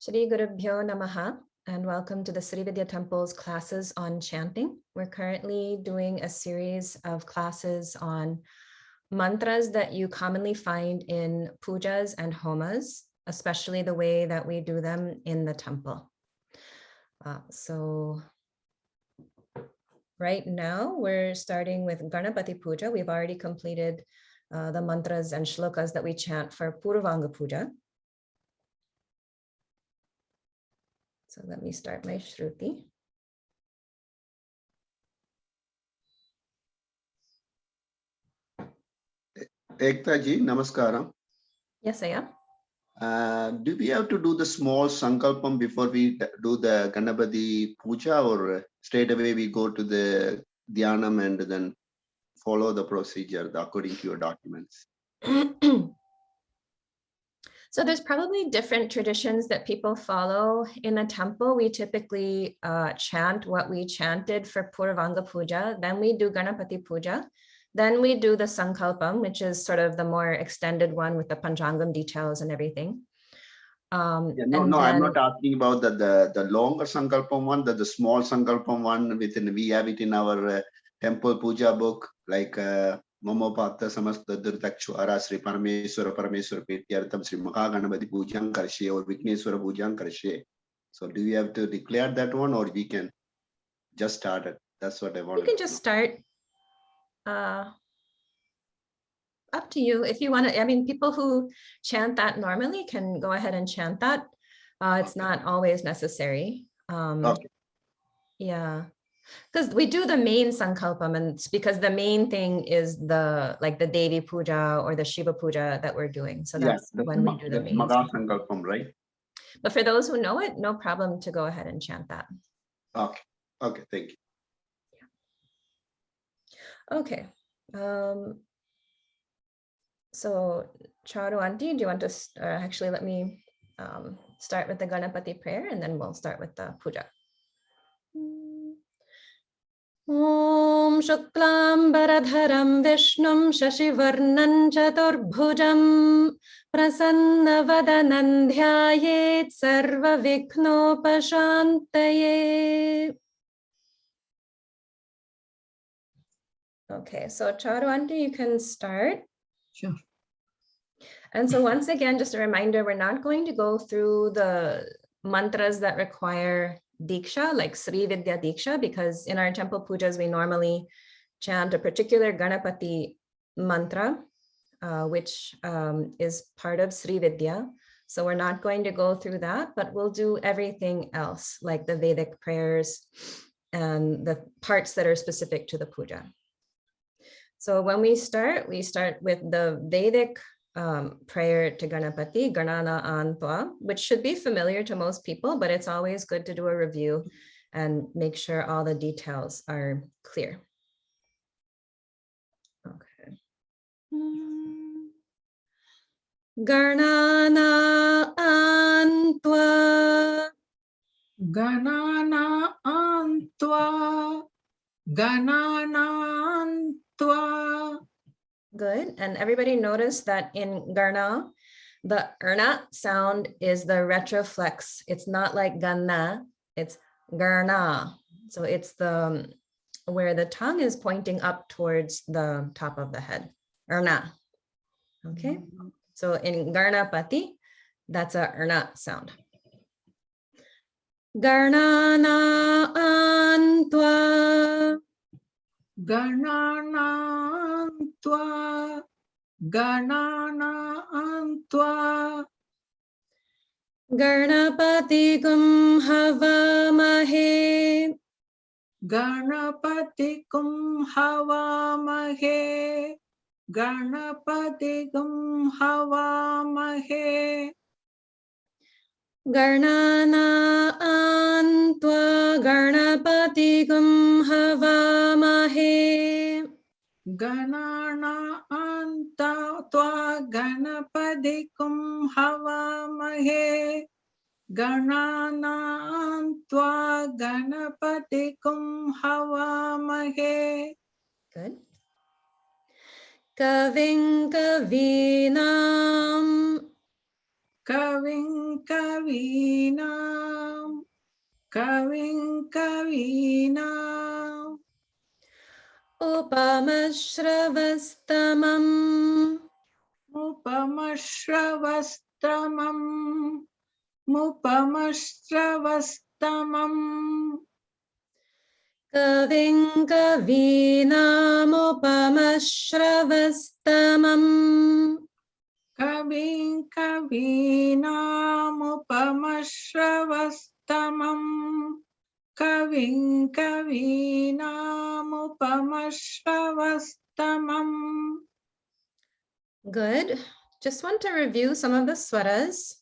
Shri Gurubhyo Namaha, and welcome to the Sri Vidya Temple's classes on chanting. We're currently doing a series of classes on mantras that you commonly find in pujas and homas, especially the way that we do them in the temple. So right now we're starting with Ganapati Puja. We've already completed the mantras and shlokas that we chant for Purvanga Puja. So let me start my Shruti. Ekta ji, namaskaram. Yes, I am. Do we have to do the small sankalpam before we do the Ganapati Puja, or straight away we go to the dhyanam and then follow the procedure according to your documents? So there's probably different traditions that people follow in the temple. We typically chant what we chanted for Purvanga Puja. Then we do Ganapati Puja. Then we do the Sankalpam, which is sort of the more extended one with the Panchangam details and everything. I'm not asking about the longer Sankalpam one, the small Sankalpam one. We have it in our temple puja book, like Mamopata Samasta Dirtakshwara Sri Parameswara Parameswara Petyartham Sri Maha Ganapati Pujang Karshe or Vikneswara Pujang Karshe. So do you have to declare that one, or we can just start it? That's what I want. You can just start. Up to you if you want to. I mean, people who chant that normally can go ahead and chant that. It's not always necessary. Okay. Yeah, because we do the main Sankalpam, and it's because the main thing is the Devi Puja or the Shiva Puja that we're doing. So that's when we do the main Maha Sankalpam, right? But for those who know it, no problem to go ahead and chant that. Okay. Okay. Thank you. Yeah. Okay. So Charu Auntie, do you want to actually let me start with the Ganapati prayer, and then we'll start with the puja. Om Shuklam Baradharam Vishnum Shashivarnan Chaturbhujam Prasanna Vadanam Dhyayet Sarva Vikhnopashantaye. Okay, so Charu Auntie, you can start. Sure. And so once again, just a reminder, we're not going to go through the mantras that require Diksha, like Sri Vidya Diksha, because in our temple pujas, we normally chant a particular Ganapati mantra, which is part of Sri Vidya. So we're not going to go through that, but we'll do everything else, like the Vedic prayers and the parts that are specific to the puja. So when we start with the Vedic prayer to Ganapati, Ganana Antva, which should be familiar to most people, but it's always good to do a review and make sure all the details are clear. Okay. Ganana Antva. Ganana Antva. Ganana Antva. Good. And everybody notice that in Garna, the Erna sound is the retroflex. It's not like Ganna, it's Garna. So it's the where the tongue is pointing up towards the top of the head. Erna. Okay. So in Ganapati, that's a Erna sound. Ganana Antva. Ganana Antva. Ganana Antva. Ganapati Gum Havamahe. Ganapati Kum Havamahe. Ganapati Kum Havamahe. Ganana Antva Ganapati Gum Havamahe. Ganana Antva Ganapati Kum Havamahe. Ganana Antva Ganapati Kum Havamahe. Good. Kaving Kavinam. Kaving Kavim kavinam, kavim kavinam, upamashravastamam, upamashravastamam, upamashravastamam, kavim kavinam upamashravastamam, kavim kavinam, upamashravastamam, kavim kavinam, upamashravastamam. Good. Just want to review some of the swaras.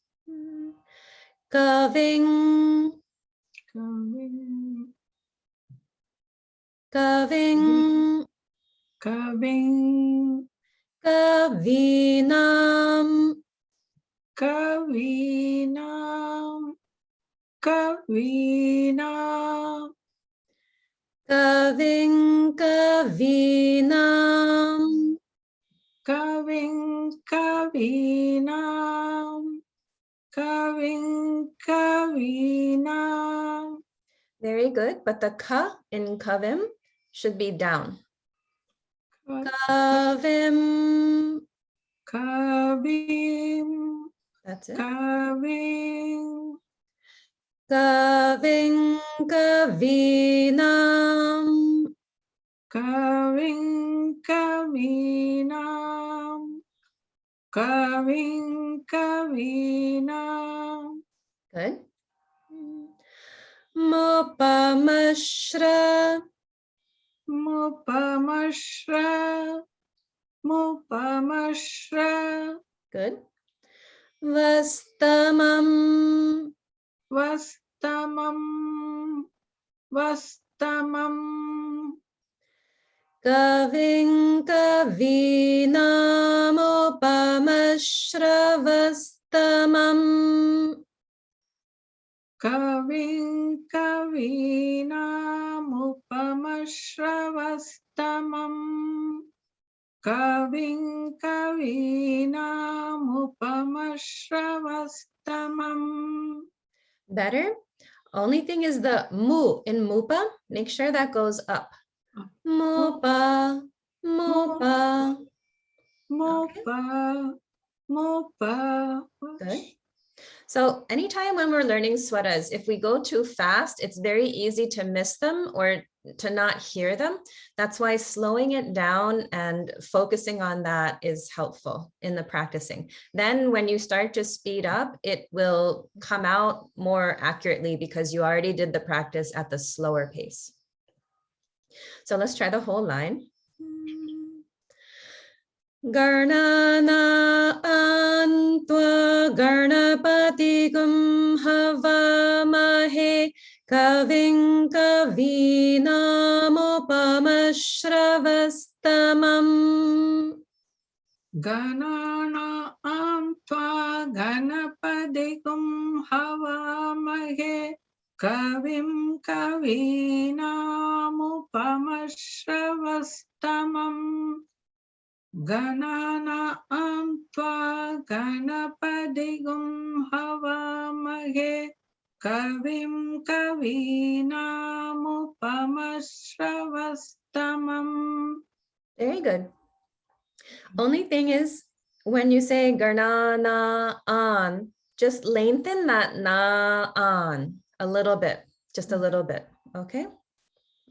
Kaving, kaving, Kaving, kavinam, kavinam, kavinam, kaving, kavinam, kaving, kavinam, kaving, kavinam. Very good. But the ka in kavim should be down. Kavim. Kavim, That's it. kavim, Kaving, kavinam, kaving, kavinam, kaving, kavinam. good. Mupamashra, Mupamashra, mupamashra, good. Vastamam, vastamam, vastamam, kaving, kavinam, upamashra, vastamam, kaving, kavinam, upamashra, vastamam, kaving, kavinam, upamashra, vastamam. better. Only thing is the mu in mupa. Make sure that goes up. Mupa, mupa. Mopa, mopa. Good. So anytime when we're learning swaras, if we go too fast, it's very easy to miss them or to not hear them. That's why slowing it down and focusing on that is helpful in the practicing. Then when you start to speed up, it will come out more accurately because you already did the practice at the slower pace. So let's try the whole line. Garnana antva Ganapati havamahe kaving kavinamupamashravastamam. Ganana amtva Ganapadikum havamahe kavim kavinamupamashravastamam. Ganana amtva Ganapadikum havamahe kavim kavinamupamashravastamam. Very good. Only thing is, when you say garnana an, just lengthen that na an a little bit, just a little bit, okay?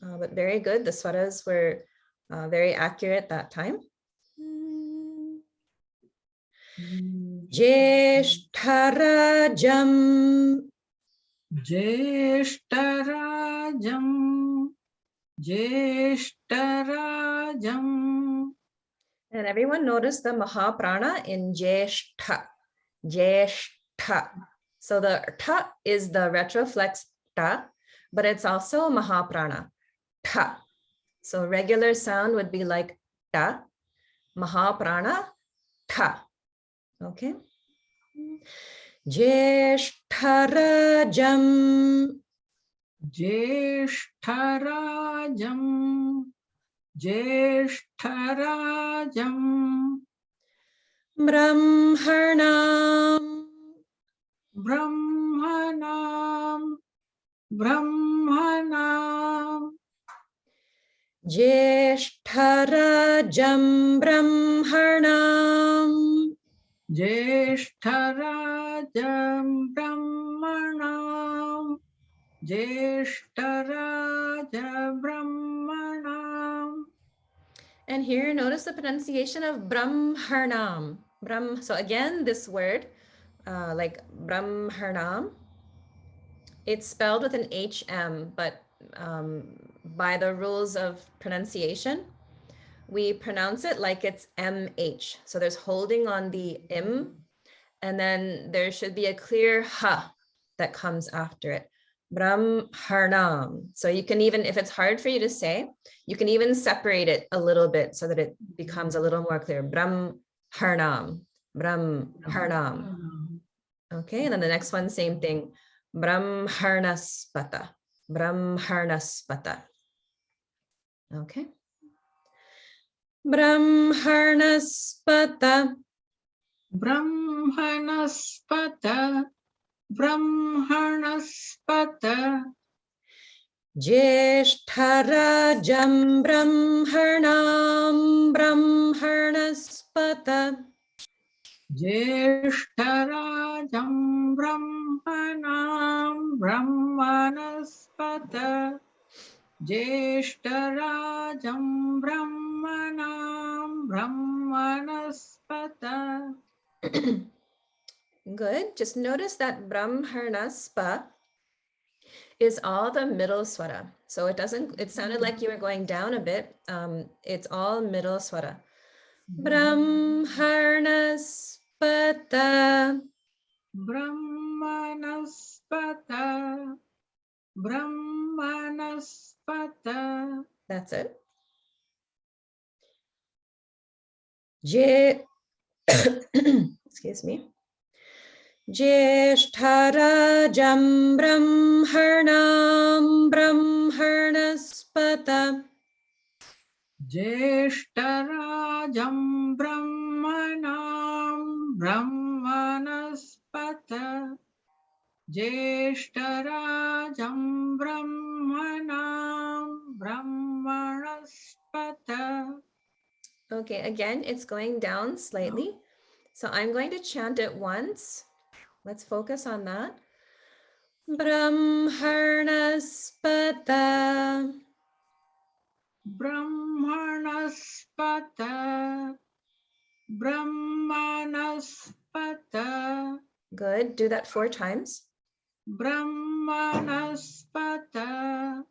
But very good. The swaras were very accurate that time. Jeshtarajam. Jeshtarajam, Jeshtarajam. And everyone notice the Maha prana in Jeshtha. Jeshtha. So the ta is the retroflex ta, but it's also Maha prana. Ta. So regular sound would be like ta. Maha prana, ta. Okay. Jeshtarajam. Jeshtarajam, Jeshtarajam. Brahmarnam. Brahmanam, Brahmanam, Jeshtarajam Brahmanam, Jeshtarajam Brahmanam, Jeshtaraja Brahmanam. and here notice the pronunciation of Brahmanam. So again, this word, like Brahmanam, it's spelled with an HM, but by the rules of pronunciation, we pronounce it like it's MH. So there's holding on the M, and then there should be a clear ha that comes after it. Brahmanam. So you can even, if it's hard for you to say, you can even separate it a little bit so that it becomes a little more clear. Brahmanam, Brahmanam. Okay, and then the next one, same thing. Brahmanaspata, Brahmanaspata. Okay. Brahmanaspata, Brahmanaspata, Brahmanaspata, Jeshtarajam Brahmanam, Brahmanaspata, Jeshtarajam Brahmanam, Brahmanaspata, Jeshtarajam Brahmanam, Brahmanaspata. Good. Just notice that Brahmanaspa is all the middle swara. So it sounded like you were going down a bit. It's all middle swara. Brahmanaspata, Brahmanaspata, Brahmanaspata. that's it. Excuse me. Jeshtarajam Brahmanam, Brahmanaspata, Jeshtarajam Brahmanam, Brahmanaspata, Jeshtarajam Brahmanam, Brahmanaspata. Okay, again, it's going down slightly. So I'm going to chant it once. Let's focus on that. Brahmanaspata, Brahmanaspata, Brahmanaspata, good. Do that 4 times. Brahmanaspata,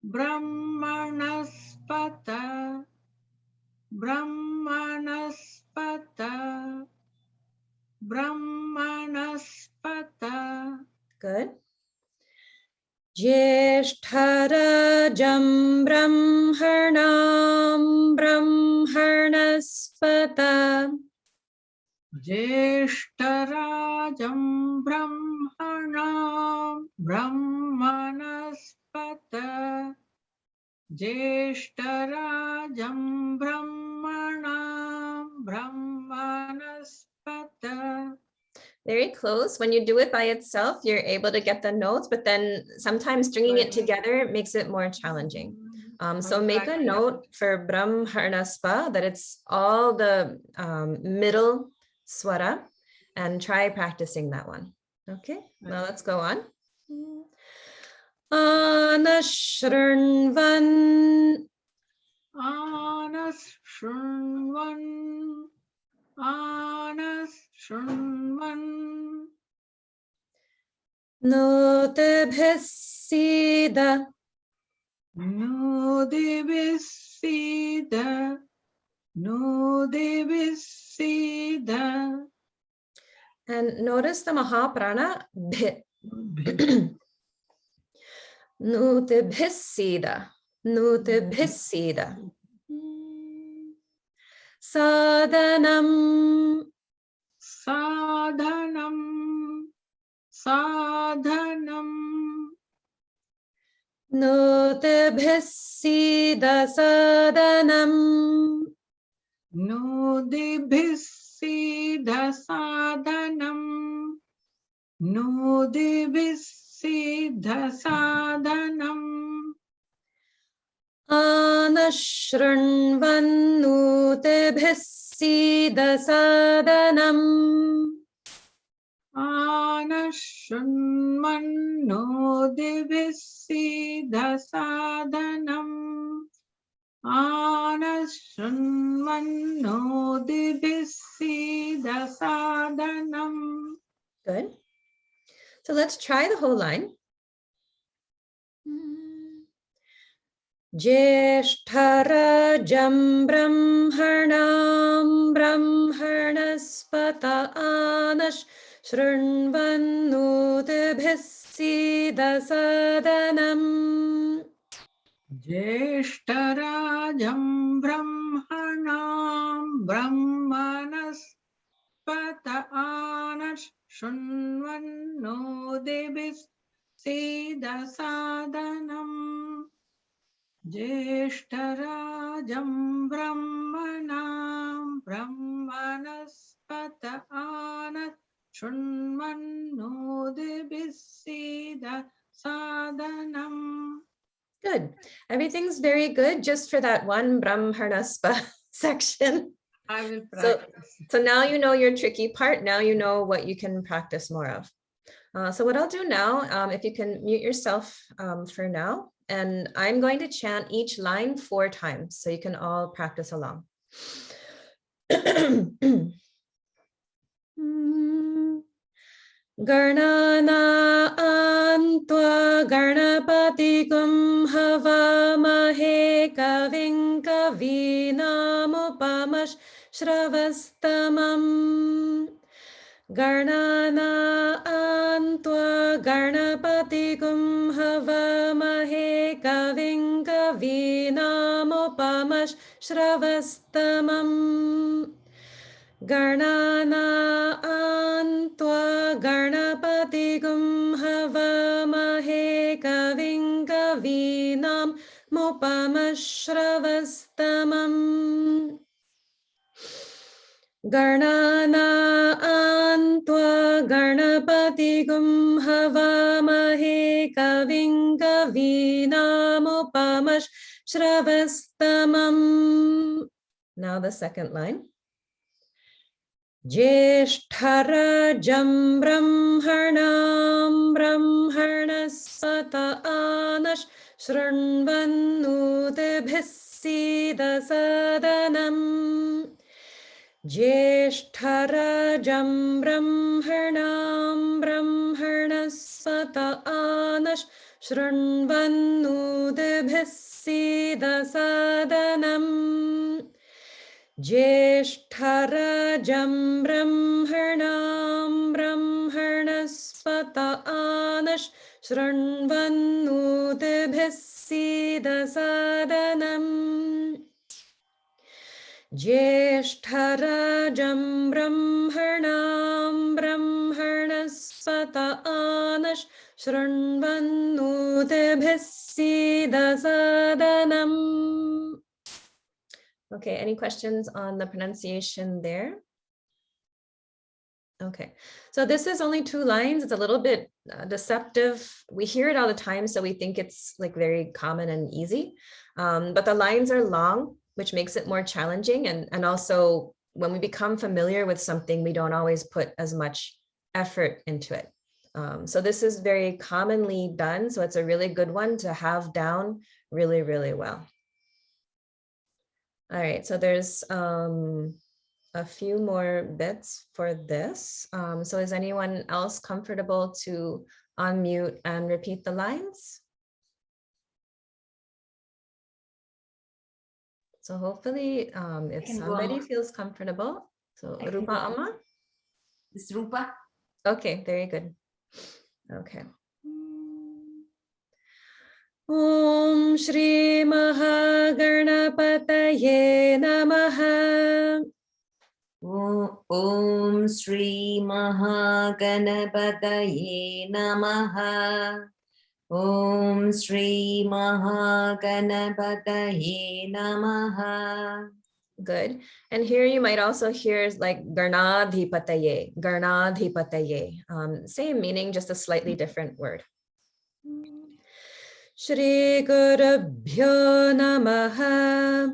Brahmanaspata, Brahmanaspata, Brahmanaspata. Good. Jeshtarajam Brahmanam, Brahmanaspata, Jeshtarajam Brahmanam, Brahmanaspata, Jeshtarajam Brahmanam, Brahmanaspata. Very close. When you do it by itself, you're able to get the notes, but then sometimes stringing it together makes it more challenging. So make a note for Brahmanaspa that it's all the middle swara, and try practicing that one. Okay, now let's go on. Anashranvan, Anashranvan, Anashranvan, Notebhisida, Nudibisida, Nudibisida. and notice the Maha prana bhit. Nutebhisida, Nutebhisida. Sadhanam, Sadhanam, Sadhanam, Nutebhisida sadhanam, Nudibhisida sadhanam, no devissiddha sadhanam. Anashranvannutebhissida sadanam. Anashranmanno devissiddha sadhanam. Anashranmanno devissiddha sadhanam. Good. So let's try the whole line. Jeshtarajam brahmarnam brahmarnaspata anash shrunvannutebhissida sadanam. Jeshtarajam brahmanam brahmanaspata anash shunvanno devissiddha sadhanam. Jeshtarajam brahmanam brahmanaspata anash shunvanno devissiddha sadhanam. Good. Everything's very good just for that one Brahmarnaspa section. I will practice. So now you know your tricky part. Now you know what you can practice more of. So what I'll do now, if you can mute yourself for now, and I'm going to chant each line 4 times so you can all practice along. Garnana antva Ganapati kum havamahe kavim kavinamupamash shravastamam. Garnana antva Ganapati kum havamahe kavim kavinamupamash shravastamam. Garnana antva Ganapati gum havamahe kavim kavinam mupamashravastamam. Garnana antva Ganapati gum havamahe kavim kavinam mupamashravastamam. Now the second line. Jeshtarajam brahmarnam brahmarnaspata anash shrunvannutebhissida sadanam. Jeshtarajam brahmarnam brahmarnaspata anash shrunvannutebhissida sadanam. Jeshtarajam brahmarnam brahmarnaspata anash shrunvannutebhissida sadanam. Jeshtarajam brahmarnam brahmarnaspata anash shrunvannutebhissida sadanam. Okay, any questions on the pronunciation there? Okay, so this is only 2 lines. It's a little bit deceptive. We hear it all the time, so we think it's like very common and easy. But the lines are long, which makes it more challenging. And also when we become familiar with something, we don't always put as much effort into it. So this is very commonly done. So it's a really good one to have down really, really well. All right, so there's a few more bits for this. So is anyone else comfortable to unmute and repeat the lines? So hopefully, if somebody feels comfortable, so Rupa Amma? This is Rupa. Okay, very good. Okay. Om Shri Maha Ganapataye Namaha. Om Sri Maha Ganapataye Namaha. Om Sri Maha Ganapataye Namaha. Good. And here you might also hear like Garnadhipataye, Garnadhipataye. Same meaning, just a slightly different word. Shri Gurubhyo Namaha.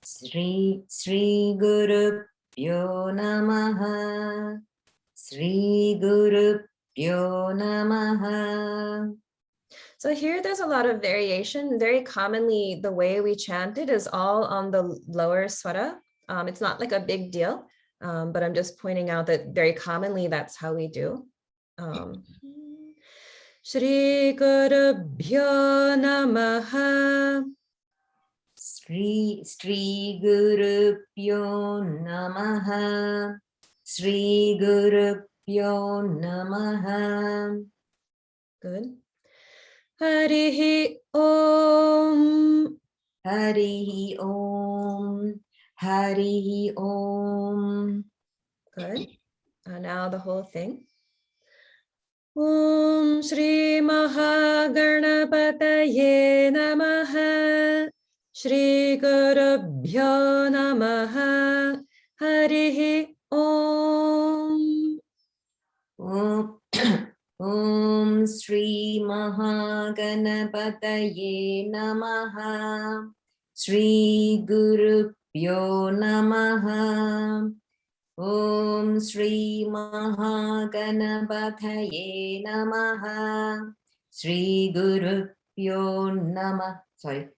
Sri Gurubhyo Namaha. Sri Gurubhyo Namaha. So here there's a lot of variation. Very commonly, the way we chant it is all on the lower swara. It's not like a big deal, but I'm just pointing out that very commonly that's how we do. Shri Gurubhyo Namaha. Sri Gurubhyo Namaha. Sri Gurubhyo Namaha. Good. Harihi Om. Harihi Om. Harihi Om. Good. Now the whole thing. Om Shri Maha Ganapataye Namaha. Shri Gurubhyo Namaha. Harihi Om. Om Shri Maha Ganapataye Namaha. Shri Gurubhyo Namaha. Om Shri Maha Ganapataye Namaha. Shri Gurubhyo Namaha.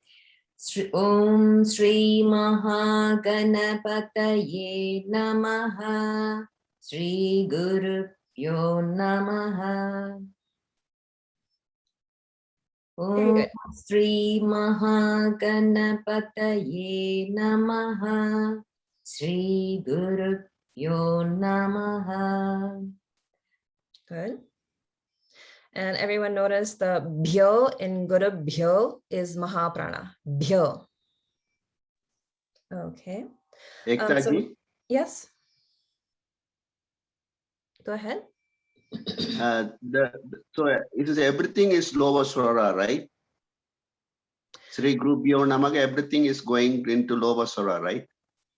Om Shri Maha Ganapataye Namaha. Shri Gurubhyo Namaha. Om Shri Maha Ganapataye Namaha. Shri Gurubhyo Namaha. Good. And everyone notice the bhyo in Gurubhyo is Maha prana. Bhyo. Okay. Ektaji? Yes. Go ahead. So it is everything is lower swara, right? Sri Gurubhyo Namaha, everything is going into lower swara, right?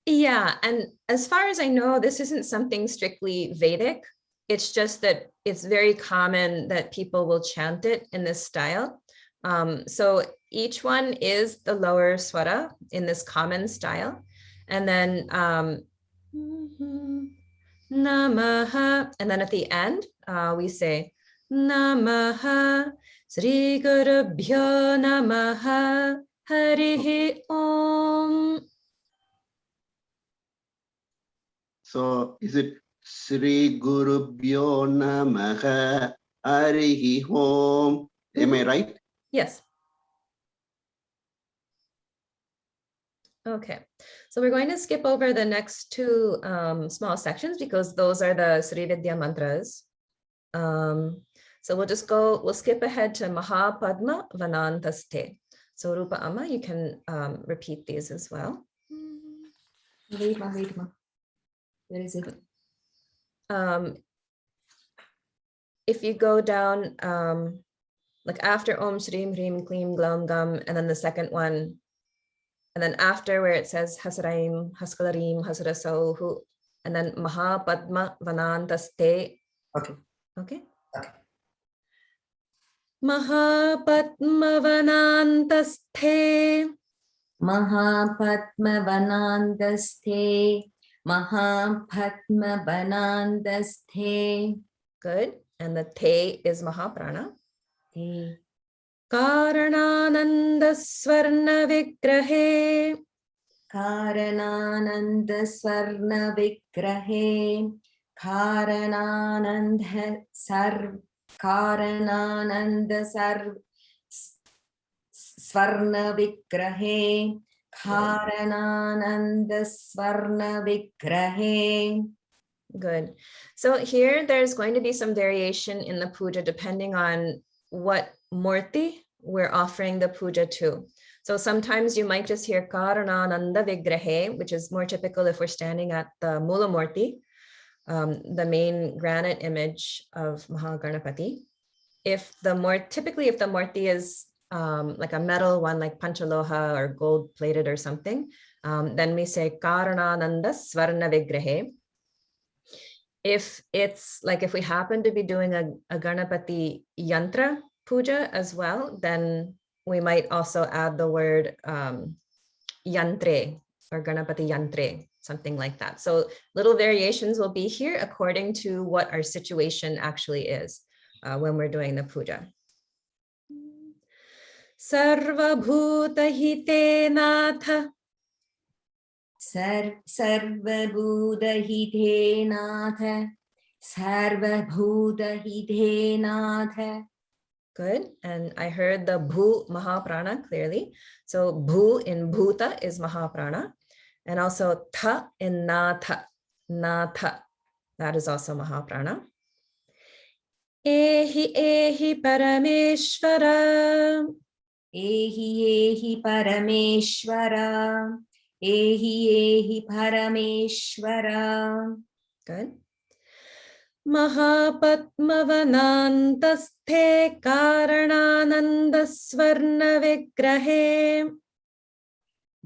Yeah, and as far as I know, this isn't something strictly Vedic. It's just that it's very common that people will chant it in this style. So each one is the lower swara in this common style. And then Namaha, and then at the end, we say Namaha, Sri Gurubhyo Namaha, Harihi Om. So is it Sri Gurubhyo Namaha Harihi Om? Am I right? Yes. Okay, so we're going to skip over the next two small sections because those are the Sri Vidya mantras. So we'll skip ahead to Maha Padma Vanantaste. So Rupa Amma, you can repeat these as well. Wait, where is it? If you go down, like after Om Shrim Hrim Klim Glam Gam, and then the second one, and then after where it says Hasraim, Haskalarim, Hasraso, and then Maha Padma Vanantaste. Okay. Okay. Okay. Maha Padma Vanantaste. Maha Padma Vanantaste. Maha Padma Vanantaste. Good. And the te is Maha prana. Te. Karanananda Swarna Vigrahe. Karanananda Swarna Vigrahe. Karanananda Swarna Vigrahe. Karanananda Swarna Vigrahe. Good. So here there's going to be some variation in the puja depending on what murti we're offering the puja to. So sometimes you might just hear Karanananda Vigrahe, which is more typical if we're standing at the Mula Murti, the main granite image of Maha Ganapati. If the murti is like a metal one, like Panchaloha or gold plated or something, then we say Karanananda Svarna Vigrahe. If it's like, if we happen to be doing a Ganapati Yantra Puja as well, then we might also add the word Yantre or Ganapati Yantre, something like that. So little variations will be here according to what our situation actually is when we're doing the puja. Sarva Bhuta Hite Natha. Sarva Bhuta Hite Natha. Sarva Bhuta Hite Natha. Good. And I heard the Bhu Mahaprana clearly. So Bhu in Bhuta is Mahaprana. And also Tha in Natha. Natha. That is also Mahaprana. Ehi Ehi Parameshvara. Ehi Ehi Parameshvara. Ehi Ehi Parameshvara. Good. Mahapatmavanantasthe Karanananda Swarna Vigrahe.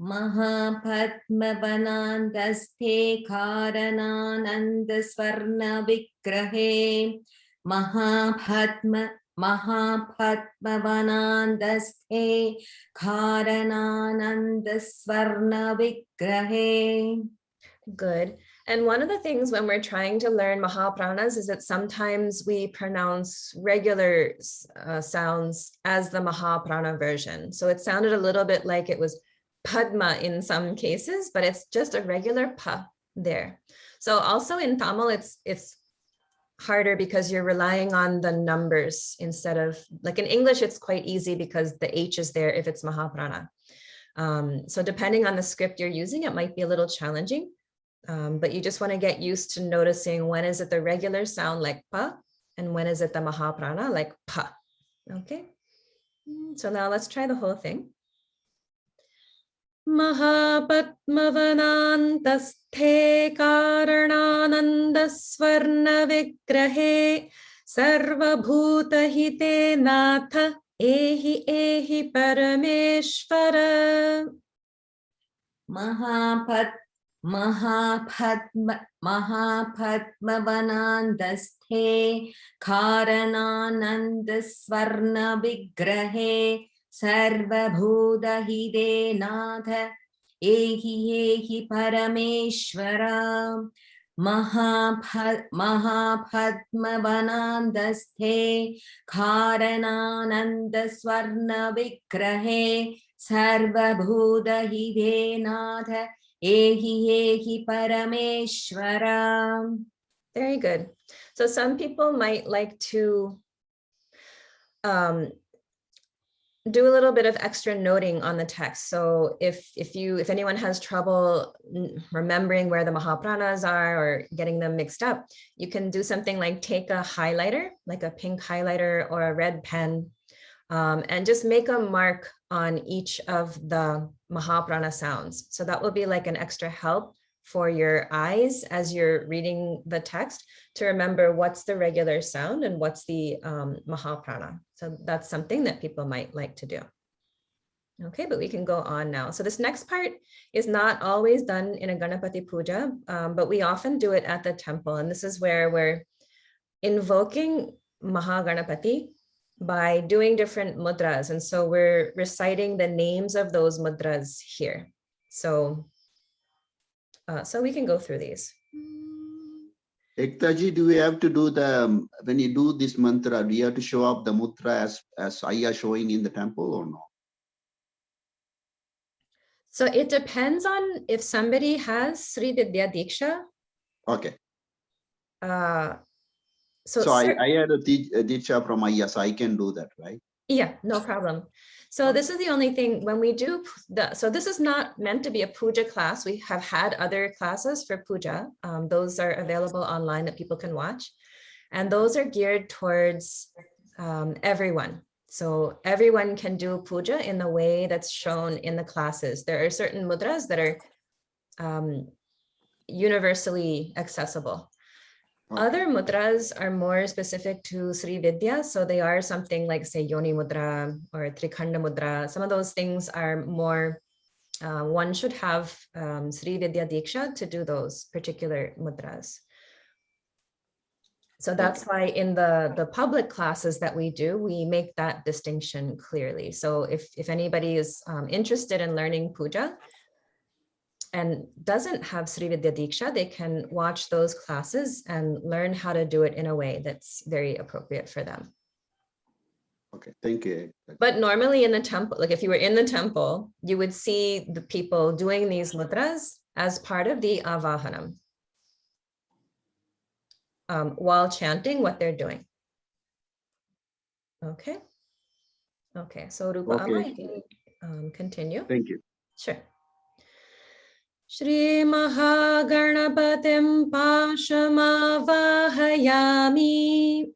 Mahapatmavanandaste Karanananda Swarna Vigrahe. Mahapatmavanandaste Karanananda Swarna Vigrahe. Good. And one of the things when we're trying to learn Mahapranas is that sometimes we pronounce regular sounds as the Mahaprana version. So it sounded a little bit like it was Padma in some cases, but it's just a regular Pa there. So also in Tamil, it's harder because you're relying on the numbers instead of, like in English, it's quite easy because the H is there if it's Mahaprana. So depending on the script you're using, it might be a little challenging. But you just want to get used to noticing when is it the regular sound like Pa and when is it the Mahaprana like Pa. Okay, so now let's try the whole thing. Mahapatmavanantasthe Karanananda Swarna Vigrahe Sarva Bhuta Hite Natha Ehi Ehi Parameshvara. Mahapatmavanandasthe Karanananda Swarna Vigrahe Sarva Bhuta Hite Natha Ehi Ehi Parameshvara. Mahapatmavanandasthe Karanananda Swarna Vigrahe Sarva Bhuta Hite Natha Ehi Ehi Parameshvara. Very good. So some people might like to do a little bit of extra noting on the text. So if anyone has trouble remembering where the Mahapranas are or getting them mixed up, you can do something like take a highlighter, like a pink highlighter or a red pen, and just make a mark on each of the Mahaprana sounds. So that will be like an extra help for your eyes as you're reading the text to remember what's the regular sound and what's the Mahaprana. So that's something that people might like to do. Okay, but we can go on now. So this next part is not always done in a Ganapati Puja, but we often do it at the temple. And this is where we're invoking Maha Ganapati by doing different mudras. And so we're reciting the names of those mudras here. So we can go through these. Ektaji, do we have to do the, when you do this mantra, do you have to show up the mudra as Ayya showing in the temple or no? So it depends on if somebody has Sri Vidya Diksha. Okay. So I had a Diksha from Ayya, so I can do that, right? Yeah, no problem. So this is the only thing when we do so this is not meant to be a puja class. We have had other classes for puja. Those are available online that people can watch. And those are geared towards everyone. So everyone can do puja in the way that's shown in the classes. There are certain mudras that are universally accessible. Other mudras are more specific to Sri Vidya. So they are something like, say, Yoni Mudra or Trikhanda Mudra. Some of those things are more, one should have Sri Vidya Diksha to do those particular mudras. So that's why in the public classes that we do, we make that distinction clearly. So if anybody is interested in learning puja and doesn't have Sri Vidya Diksha, they can watch those classes and learn how to do it in a way that's very appropriate for them. Okay, thank you. But normally in the temple, like if you were in the temple, you would see the people doing these mudras as part of the avahanam. While chanting what they're doing. Okay. Okay, so Rupa Amma, you can continue. Thank you. Sure. Shri Maha Ganapatim Pashamavahayami.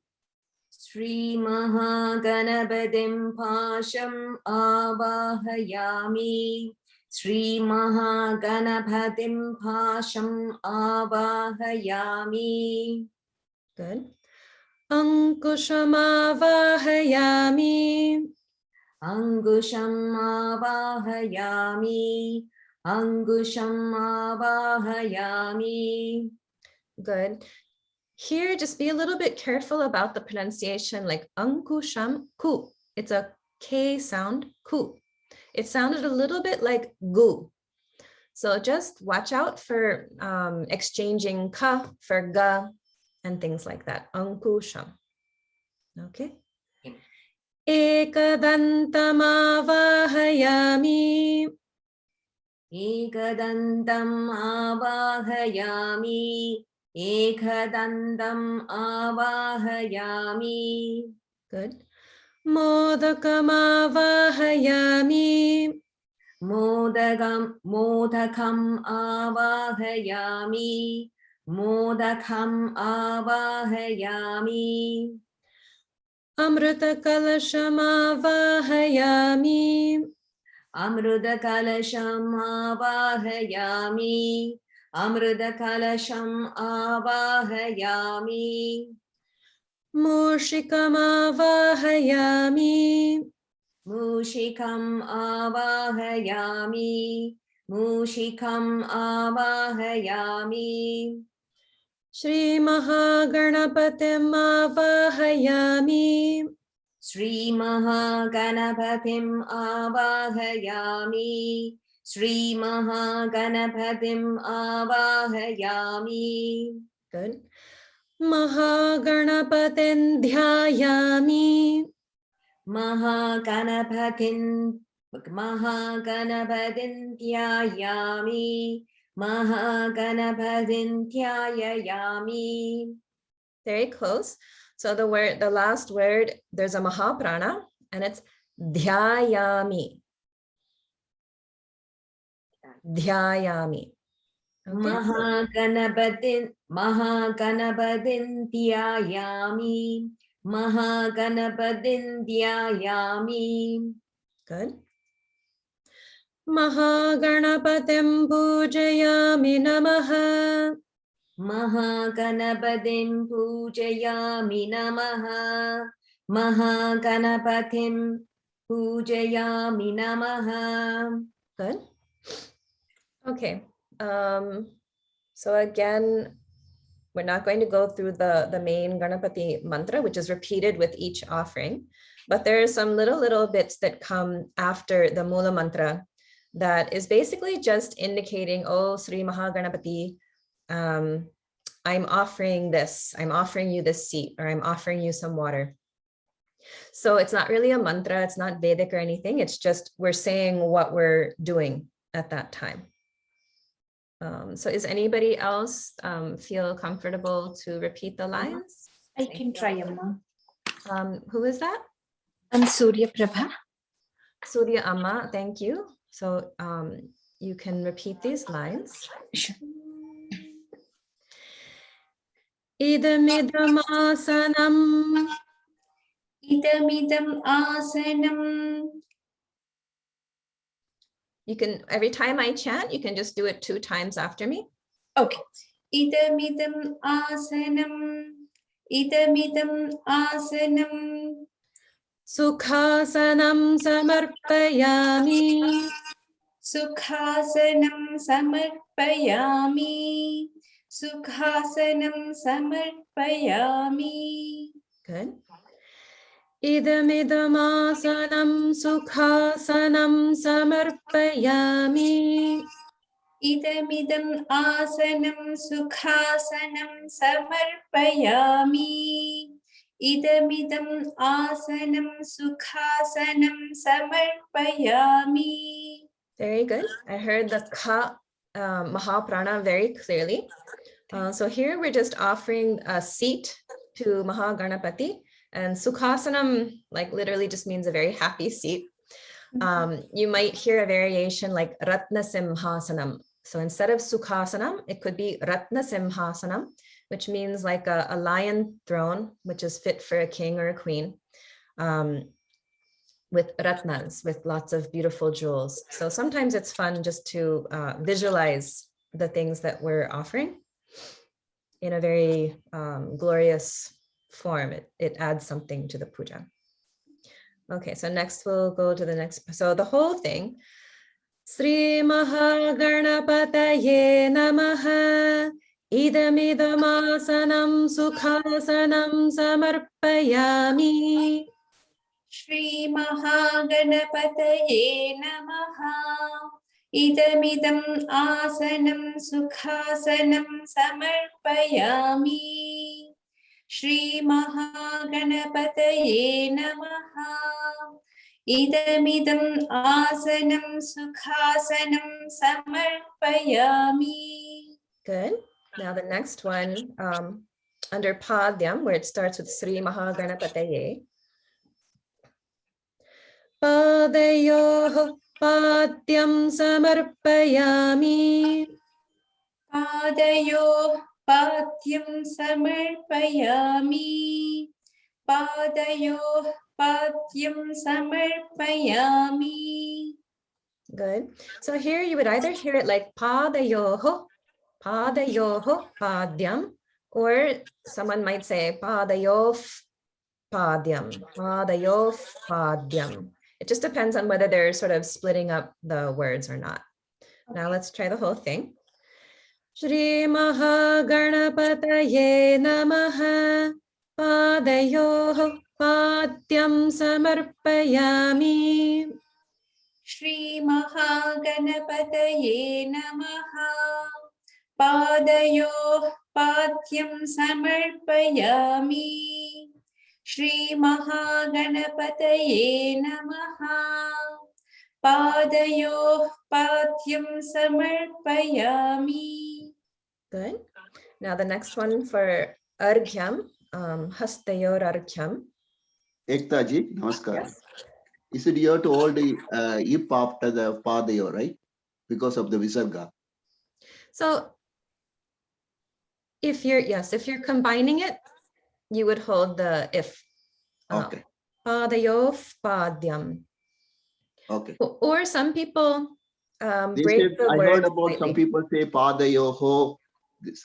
Shri Maha Ganapatim Pasham Avahayami. Shri Maha Ganapatim Pasham Avahayami. Good. Ankushamavahayami. Angushamavahayami. Angushamavahayami. Good. Here, just be a little bit careful about the pronunciation, like Ankusham ku. It's a K sound, ku. It sounded a little bit like gu. So just watch out for exchanging ka for ga and things like that. Ankusham. Okay. Ekadantam avahayami. Ekadantam avahayami. Ekadantam avahayami. Good. Modakam avahayami. Modakam avahayami. Modakam avahayami. Amrita kalasham avahayami. Amruta kalasham avahayami. Amruta kalasham avahayami. Mushikam avahayami. Mushikam avahayami. Mushikam avahayami. Shri Maha Ganapatim avahayami. Sri Maha Ganapatim avahayami. Sri Maha Ganapatim avahayami. Good. Maha Ganapatin dhyayami. Maha Ganapatin dhyayami. Maha Ganapatin dhyayami. Very close. So the last word, there's a Maha prana, and it's dhyayami. Dhyayami. Okay. Maha Ganapatin dhyayami. Maha Ganapatin dhyayami. Good. Maha Ganapatim pujayami namaha. Maha Ganapatim pujayami namaha. Maha Ganapatim pujayami namaha. Good. Okay. So again, we're not going to go through the main Ganapati mantra, which is repeated with each offering, but there are some little bits that come after the Mula mantra that is basically just indicating, oh, Sri Maha Ganapati, I'm offering this, I'm offering you this seat, or I'm offering you some water. So it's not really a mantra, it's not Vedic or anything, it's just we're saying what we're doing at that time. So is anybody else feel comfortable to repeat the lines? I can try, Amma. Who is that? I'm Surya Prabha. Surya Amma, thank you. So you can repeat these lines. Sure. Idamidam asanam. Idamidam asanam. You can, every time I chant, you can just do it 2 times after me. Okay. idamidam asanam, idamidam asanam, Sukhasanam samarpayami. sukhasanam samarpayami, sukhasanam samarpayami. Good. Idamidamasana sukhasanam samarpayami. Idamidam asanam sukhasanam samarpayami. Idamidam asanam sukhasanam samarpayami. Very good. I heard the ka Maha prana very clearly. So here we're just offering a seat to Maha Ganapati, and Sukhasanam like literally just means a very happy seat. You might hear a variation like Ratna Simhasanam. So instead of Sukhasanam, it could be Ratna Simhasanam, which means like a lion throne, which is fit for a king or a queen, with ratnas, with lots of beautiful jewels. So sometimes it's fun just to visualize the things that we're offering in a very glorious form. It adds something to the puja. Okay, so next we'll go to the next. So the whole thing. Sri Maha Ganapataye Namaha Idamidamasanam Sukhasanam Samarpayami. Shri Maha Ganapataye Namaha Idamidam asanam sukhasanam samarpayami. Shri Maha Ganapataye Namaha Idamidam asanam sukhasanam samarpayami. Good. Now the next one, under Padyam, where it starts with Sri Maha Ganapataye. Padayoh Padyam Samarpayami. Padayoh Padyam samarpayami. Padayoh Padyam samarpayami. Good. So here you would either hear it like Padayoh Padyam, or someone might say Padayoh Padyam, Padayoh Padyam. It just depends on whether they're sort of splitting up the words or not. Now let's try the whole thing. Shri Maha Ganapataye Namaha Padayoh Padyam Samarpayami. Shri Maha Ganapataye Namaha Padayoh Padyam samarpayami. Shri Maha Ganapataye Namaha Padayoh Padyam samarpayami. Good. Now the next one for Arghyam, Hastayor Arghyam. Ekta ji, namaskar. Yes. Is it you have to hold the ip after the padayo, right? Because of the visarga. So if you're combining it, you would hold the if. Okay. Padayo Padyam. Okay. Or some people They break said, the I words heard about slightly. some people say padayoho.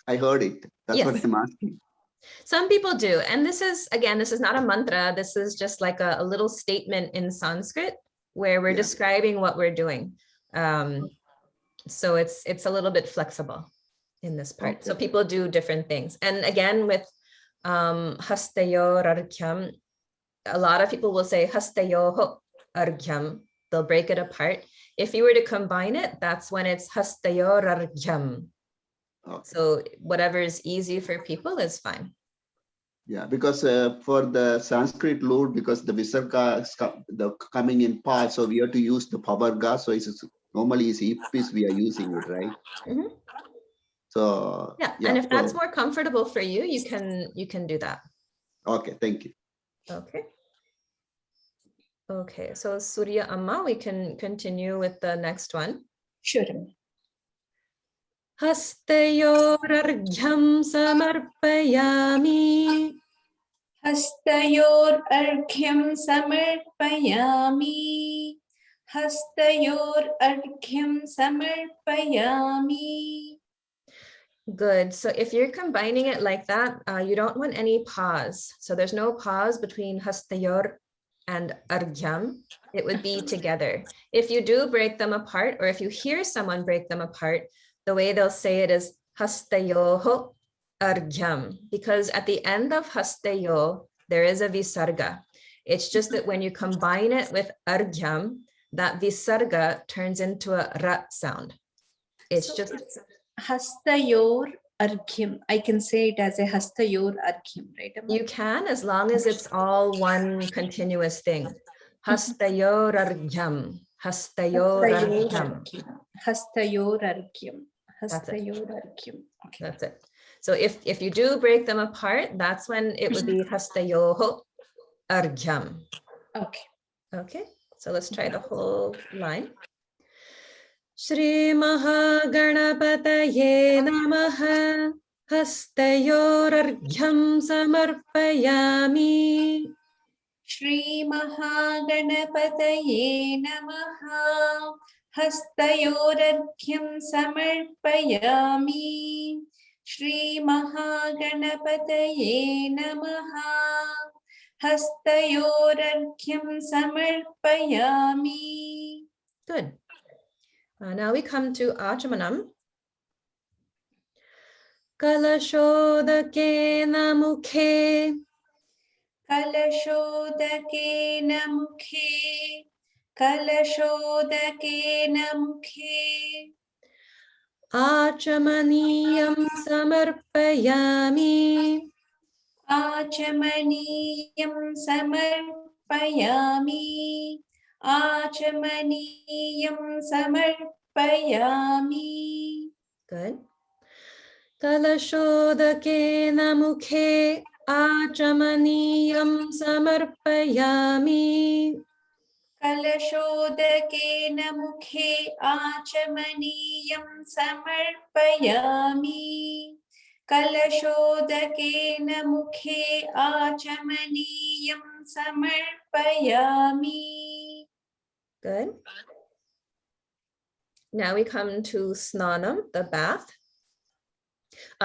I heard it. That's Yes. what I'm asking. Some people do. And this is not a mantra. This is just like a little statement in Sanskrit where we're describing what we're doing. So it's a little bit flexible in this part. Okay. So people do different things. And again, with Hastayor Arghyam, a lot of people will say Hastayoho Arghyam. They'll break it apart. If you were to combine it, that's when it's Hastayor Arghyam. Okay. So whatever is easy for people is fine. Yeah, because for the Sanskrit Lord, because the visarga is coming in pa, so we have to use the pavarga. So normally it's ipis we are using it, right? Mm-hmm. So yeah, and if that's more comfortable for you, you can do that. Okay, thank you. Okay, so Surya Amma, we can continue with the next one. Sure. Hastayorarghyam samarpayami. Hastayor arghyam samarpayami. Hastayor arghyam samarpayami. Good. So if you're combining it like that, you don't want any pause. So there's no pause between hastayor and argyam. It would be together. If you do break them apart, or if you hear someone break them apart, the way they'll say it is hastayoho argyam, because at the end of hastayo, there is a visarga. It's just that when you combine it with argyam, that visarga turns into a ra sound. It's So just it's hastayor argyam. I can say it as a hastayor argyam, right? Amma? You can, as long as it's all one continuous thing. Hastayor argyam. Hastayor Hastayor argyam. argyam. Hastayor argyam. That's it. Hastayor argyam. Okay. That's it. So if you do break them apart, that's when it would be hastayoho argyam. Okay. Okay, so let's try the whole line. Shri Maha Ganapataye Namaha. Hastayor argyam samarpayami. Shri Mahaganapataye Namaha. Hastayorarghyam samarpayami. Shri Mahaganapataye Namaha. Hastayorarghyam samarpayami. Good. Now we come to Achamanam. Kalashodakena mukhe. Kalashodakena mukhe. Kalashodakena mukhe. Achamaniyam samarpayami. Achamaniyam samarpayami. Achamaniyam samarpayami. Good. Kalashodakena mukhe. Achamaniyam samarpayami. Kalashodakena mukhe achamaniyam samarpayami. Kalashodakena mukhe achamaniyam samarpayami. Good. Now we come to Snanam, the bath,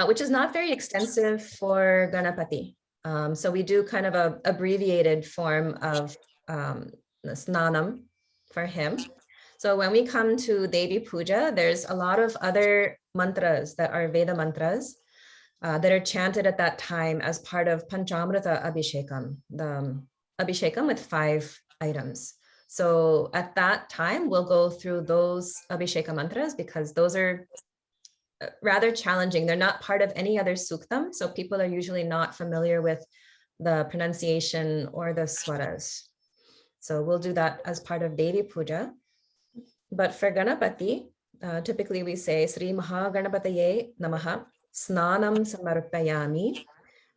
which is not very extensive for Ganapati. So we do kind of a abbreviated form of the Snanam for him. So when we come to Devi Puja, there's a lot of other mantras that are Veda mantras that are chanted at that time as part of Panchamrita Abhishekam, the Abhishekam with 5 items. So at that time, we'll go through those Abhisheka mantras because those are rather challenging. They're not part of any other suktam. So people are usually not familiar with the pronunciation or the swaras. So we'll do that as part of Devi Puja. But for Ganapati, typically we say Sri Maha Ganapataye Namaha Snanam Samarpayami.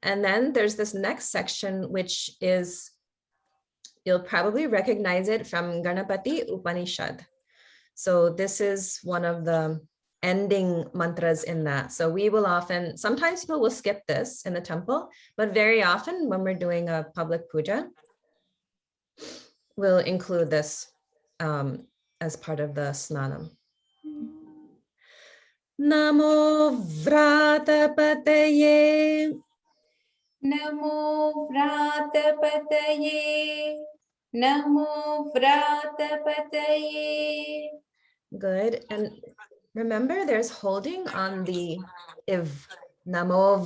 And then there's this next section, which is, you'll probably recognize it from Ganapati Upanishad. So this is one of the ending mantras in that. So we will often, sometimes people will skip this in the temple, but very often when we're doing a public puja, we'll include this as part of the snanam. Namo Vratapataye. Namo Vratapataye. Namo Vratapataye. Good. And remember, there's holding on the iv. Namo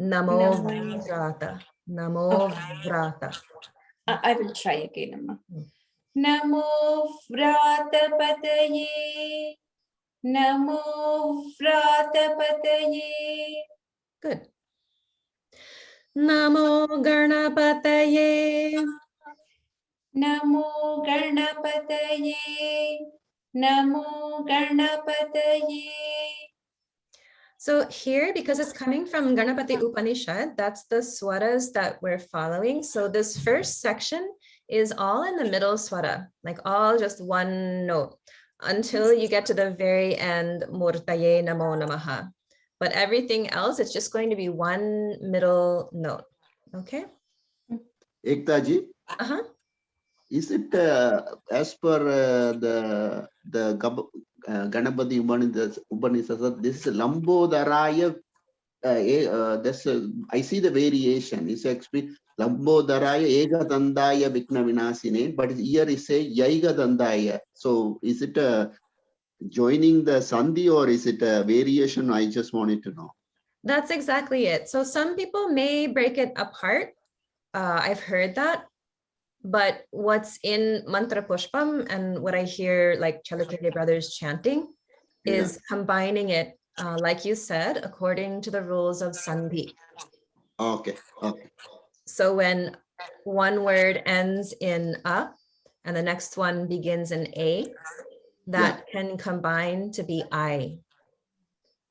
Vrata. Namo Vrata. I will try again, Amma. Namo Vratapataye. Namo Vratapataye. Good. Namo Ganapataye. Namo Ganapataye. Namo Ganapataye. So here, because it's coming from Ganapati Upanishad, that's the swaras that we're following. So this first section is all in the middle swara, like all just one note, until you get to the very end, Murtaye Namo Namaha. But everything else, it's just going to be one middle note. Okay? Ektaji, Uh-huh. is it as per the Ganapati Upanishad, this is Lambodharaya. I see the variation. It's actually Lambodharaya Ega Dandaya Vikna Vinasine, but here it says Yaiga Dandaya. So is it joining the Sandhi or is it a variation? I just wanted to know. That's exactly it. So some people may break it apart. I've heard that. But what's in Mantra Pushpam and what I hear like Chalukya brothers chanting is combining it, like you said, according to the rules of Sandhi. Okay. Okay. So when one word ends in a and the next one begins in a, that can combine to be I.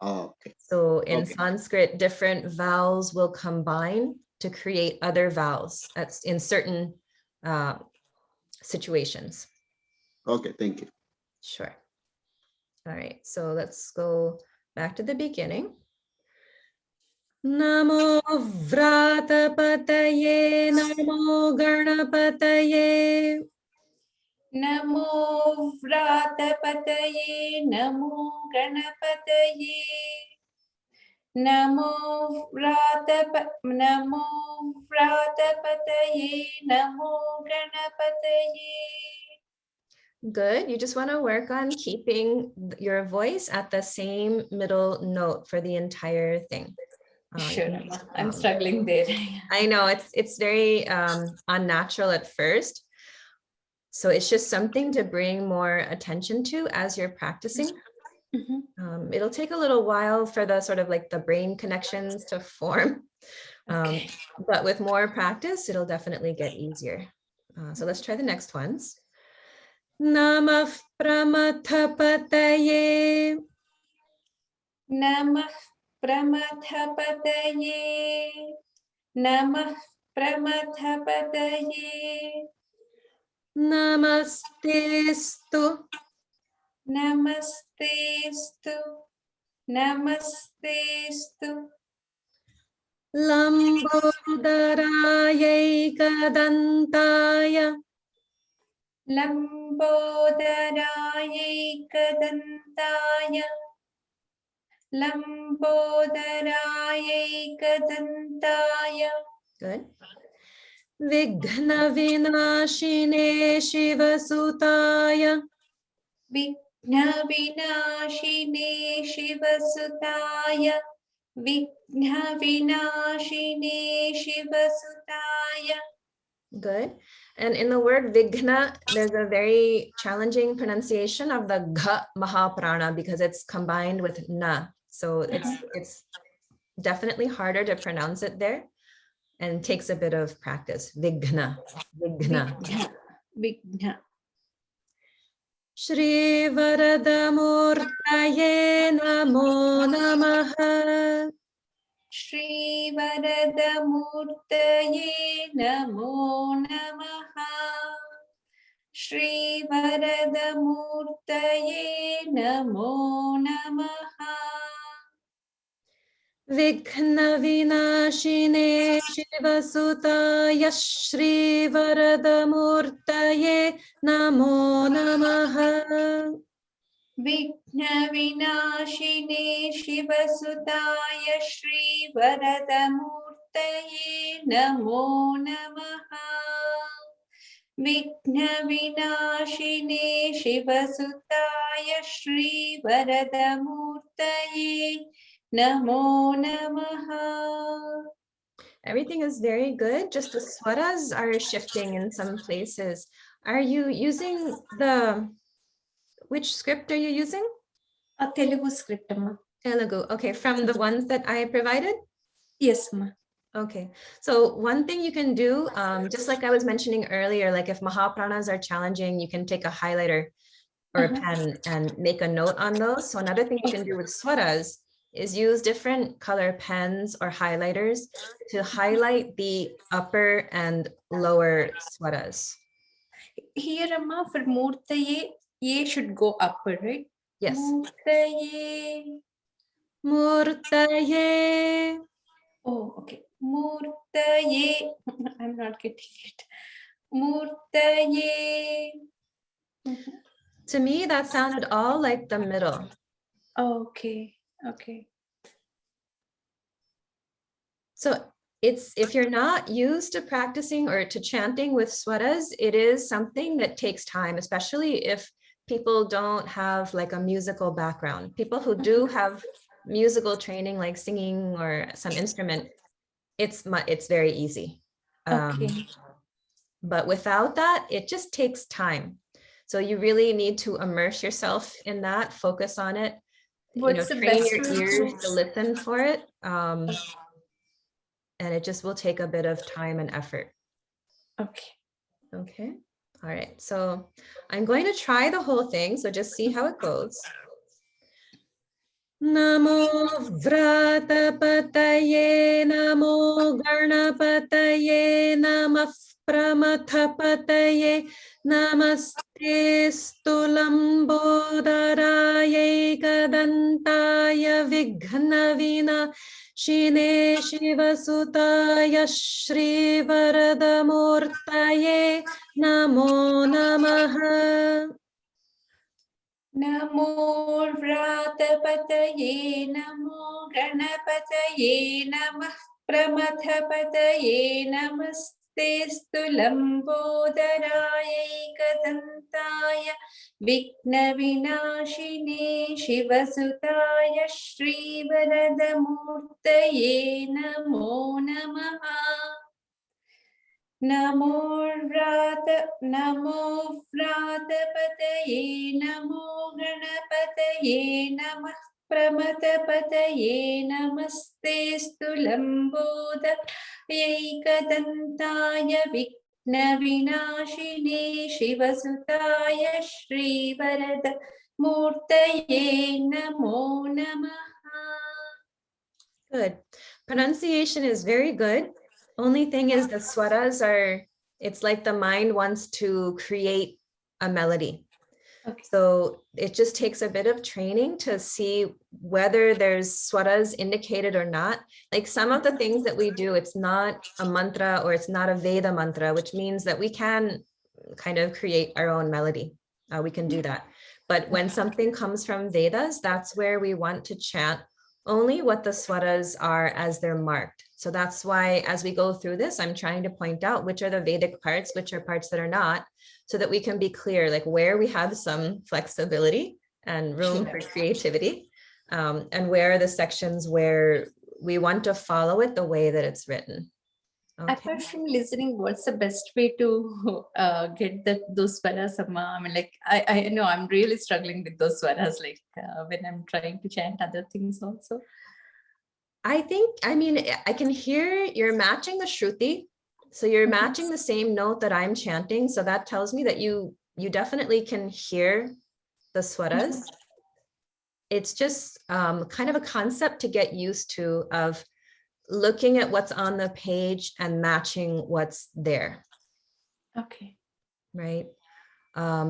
Okay. So in Sanskrit, different vowels will combine to create other vowels in certain situations. Okay, thank you. Sure. All right, so let's go back to the beginning. Namo Vratapataye, Namo Ganapataye. Namo Vratapataye, Namo Ganapataye. Namo Vratapataye, Namo Ganapataye. Good. You just want to work on keeping your voice at the same middle note for the entire thing. Sure, I'm struggling there. I know it's very unnatural at first. So it's just something to bring more attention to as you're practicing. Mm-hmm. It'll take a little while for the sort of like the brain connections to form. But with more practice, it'll definitely get easier. So let's try the next ones. Namah Pramathapataye. Namah Pramathapataye. Namah Pramathapataye. Namastestu. Namastestu. Namastestu. Lambodharayaigadantaya. Lambodharayaigadantaya. Lambodharayaigadantaya. Good. Vighna vinashine Shivasutaya. Vighna vinashine Shivasutaya. Vighna vinashine Shivasutaya. Good. And in the word Vighna, there's a very challenging pronunciation of the Gha Maha prana because it's combined with Na. So it's definitely harder to pronounce it there and takes a bit of practice. Vighna. Vighna. Vighna. Shri Varadamurtaye Namo Namaha. Sri Varadamurtaye Namo Namaha. Sri Varadamurtaye Namo Namaha. Vighna vinashine Shivasutaya Shri Varadamurtaye Namo Namaha. Vighna vinashine Shivasutaya Shri Varadamurtaye Namo Namaha. Vighna vinashine Shivasutaya Shri Varadamurtaye Namo Namaha. Everything is very good. Just the swaras are shifting in some places. Are you using which script are you using? A Telugu script, Amma. Telugu. Okay, from the ones that I provided? Yes, Amma. Okay, so one thing you can do, just like I was mentioning earlier, like if Mahapranas are challenging, you can take a highlighter or a pen and make a note on those. So another thing you can do with swaras is use different color pens or highlighters to highlight the upper and lower swaras. Here, Amma, for Murtaye, ye should go upper, right? Yes. Murtaye. Murtaye. Oh, okay. Murtaye. I'm not getting it. Murtaye. To me, that sounded all like the middle. Okay. Okay. So it's, if you're not used to practicing or to chanting with swaras, it is something that takes time, especially if people don't have like a musical background. People who do have musical training, like singing or some instrument, it's very easy. Okay. But without that, it just takes time. So you really need to immerse yourself in that, focus on it, What's the train best your way ears to? to listen for it. And it just will take a bit of time and effort. Okay. Okay. All right. So I'm going to try the whole thing. So just see how it goes. Namo Vratapataye Namo Ganapataye Namah Pramathapataye Namaste Stulambodaraye Kadantaya Vighnavina Shine Shivasutaya Shri Varadamurtaye Namo Namaha. Namo Vratapataye Namo Ganapataye Namah Pramathapataye Namaste Stulambodaraye Kadantaya Vighna Vinashine Shivasutaya Shri Varadamurtaye Namo Namaha. Namo Vratapataye Namo Ganapataye Namah Pramatapataye Namaste Stulambodaraye Kadantaya Vighna Vinashine Shivasutaya Shri Varadamurtaye Namo Namaha. Good. Pronunciation is very good. Only thing is the swaras are, it's like the mind wants to create a melody. Okay. So it just takes a bit of training to see whether there's swaras indicated or not. Like some of the things that we do, it's not a mantra or it's not a Veda mantra, which means that we can kind of create our own melody. We can do that. But when something comes from Vedas, that's where we want to chant only what the swaras are as they're marked. So that's why as we go through this, I'm trying to point out which are the Vedic parts, which are parts that are not, so that we can be clear, like where we have some flexibility and room for creativity, and where are the sections where we want to follow it the way that it's written. Okay. Apart from listening, what's the best way to get those swaras, Amma? I mean, like, I know I'm really struggling with those swaras, like when I'm trying to chant other things also. I mean, I can hear you're matching the Shruti. So you're matching the same note that I'm chanting. So that tells me that you definitely can hear the swaras. It's just kind of a concept to get used to, of looking at what's on the page and matching what's there. Okay. Right.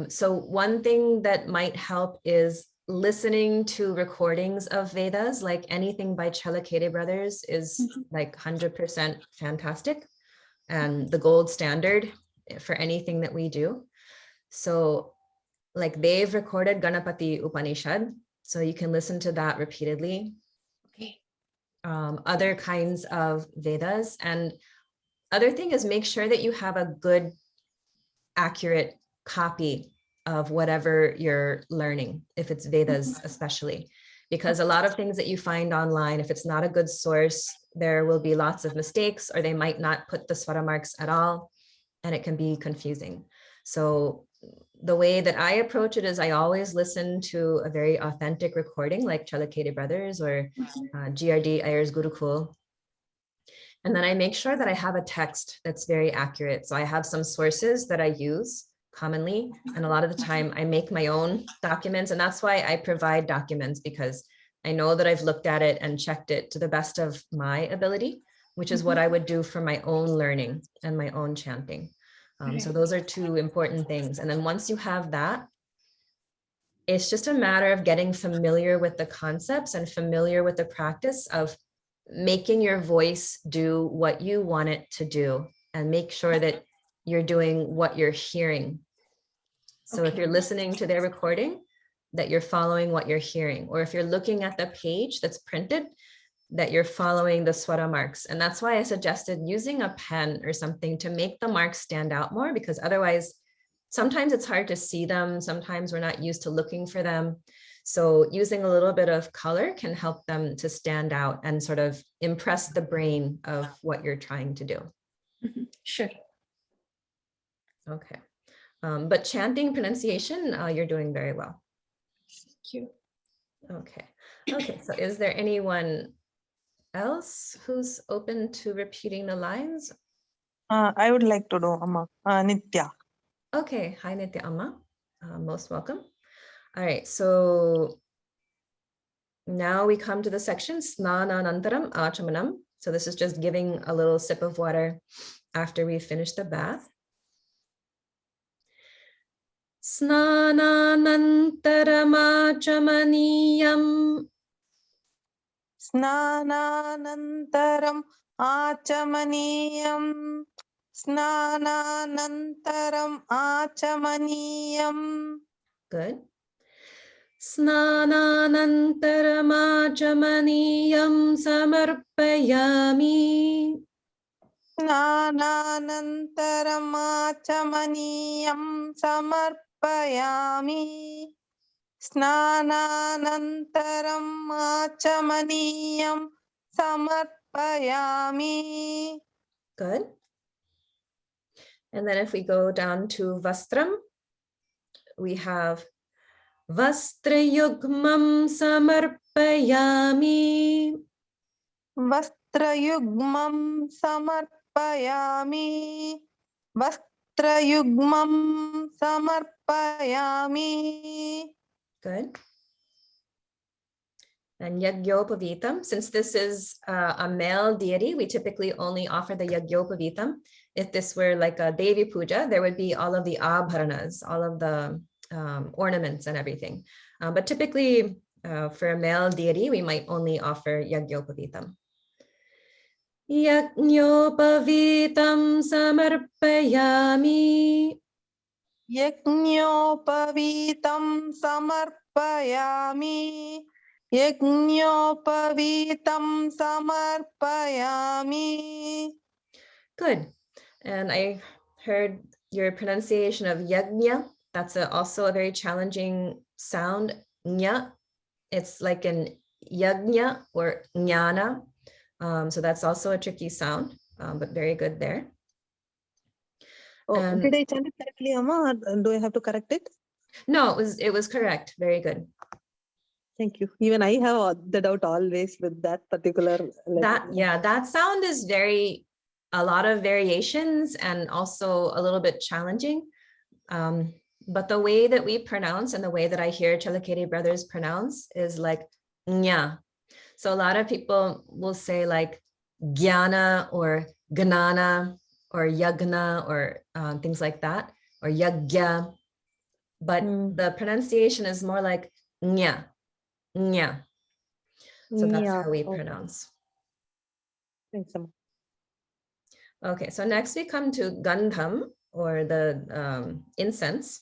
So one thing that might help is listening to recordings of Vedas, like anything by Chalakede Brothers is like 100% fantastic and the gold standard for anything that we do. So like they've recorded Ganapati Upanishad, so you can listen to that repeatedly. Okay. Other kinds of Vedas, and other thing is make sure that you have a good, accurate copy of whatever you're learning, if it's Vedas especially, because a lot of things that you find online, if it's not a good source, there will be lots of mistakes, or they might not put the swara marks at all, and it can be confusing. So the way that I approach it is I always listen to a very authentic recording like Chalakede Brothers or GRD Ayer's Gurukul. And then I make sure that I have a text that's very accurate. So I have some sources that I use commonly. And a lot of the time I make my own documents. And that's why I provide documents, because I know that I've looked at it and checked it to the best of my ability, which is what I would do for my own learning and my own chanting. So those are two important things. And then once you have that, it's just a matter of getting familiar with the concepts and familiar with the practice of making your voice do what you want it to do, and make sure that you're doing what you're hearing. So if you're listening to their recording, that you're following what you're hearing, or if you're looking at the page that's printed, that you're following the swara marks. And that's why I suggested using a pen or something to make the marks stand out more, because otherwise, sometimes it's hard to see them. Sometimes we're not used to looking for them. So using a little bit of color can help them to stand out and sort of impress the brain of what you're trying to do. Sure. Okay. But chanting, pronunciation, you're doing very well. Thank you. Okay. Okay. So is there anyone else who's open to repeating the lines? I would like to do Amma. Nitya. Okay. Hi, Nitya Amma. Most welcome. All right. So now we come to the section Snananantaram Achamanam. So this is just giving a little sip of water after we finish the bath. Snananantaram Snananantaram achamaniyam. Snananantaram achamaniyam. Good. Snananantaram achamaniyam samarpayami. Snananantaram achamaniyam samarpayami. Snananantaram achamaniyam samarpayami. Good. And then if we go down to Vastram, we have Vastrayugmam samarpayami. Vastrayugmam samarpayami. Vastrayugmam samarpayami. Good. And Yagyopavitam, since this is a male deity, we typically only offer the Yagyopavitam. If this were like a Devi Puja, there would be all of the abharanas, all of the ornaments and everything. But typically for a male deity, we might only offer Yagyopavitam. Yagyopavitam samarpayami. Yajñopavitam samarpayami. Yajñopavitam samarpayami. Good. And I heard your pronunciation of yajna. That's also a very challenging sound. Nya. It's like an yajna or jnana. So that's also a tricky sound, but very good there. Oh, did I chant it correctly, Amma, or do I have to correct it? No, it was correct. Very good. Thank you. Even I have the doubt always with that particular letter. That sound is a lot of variations and also a little bit challenging. But the way that we pronounce and the way that I hear Chalakere brothers pronounce is like nya. So a lot of people will say like jnana or ganana or yagna or things like that, or yagya. But the pronunciation is more like nya, nya. So that's how we pronounce. Thanks, Amma. Okay, so next we come to Gandham, or the incense.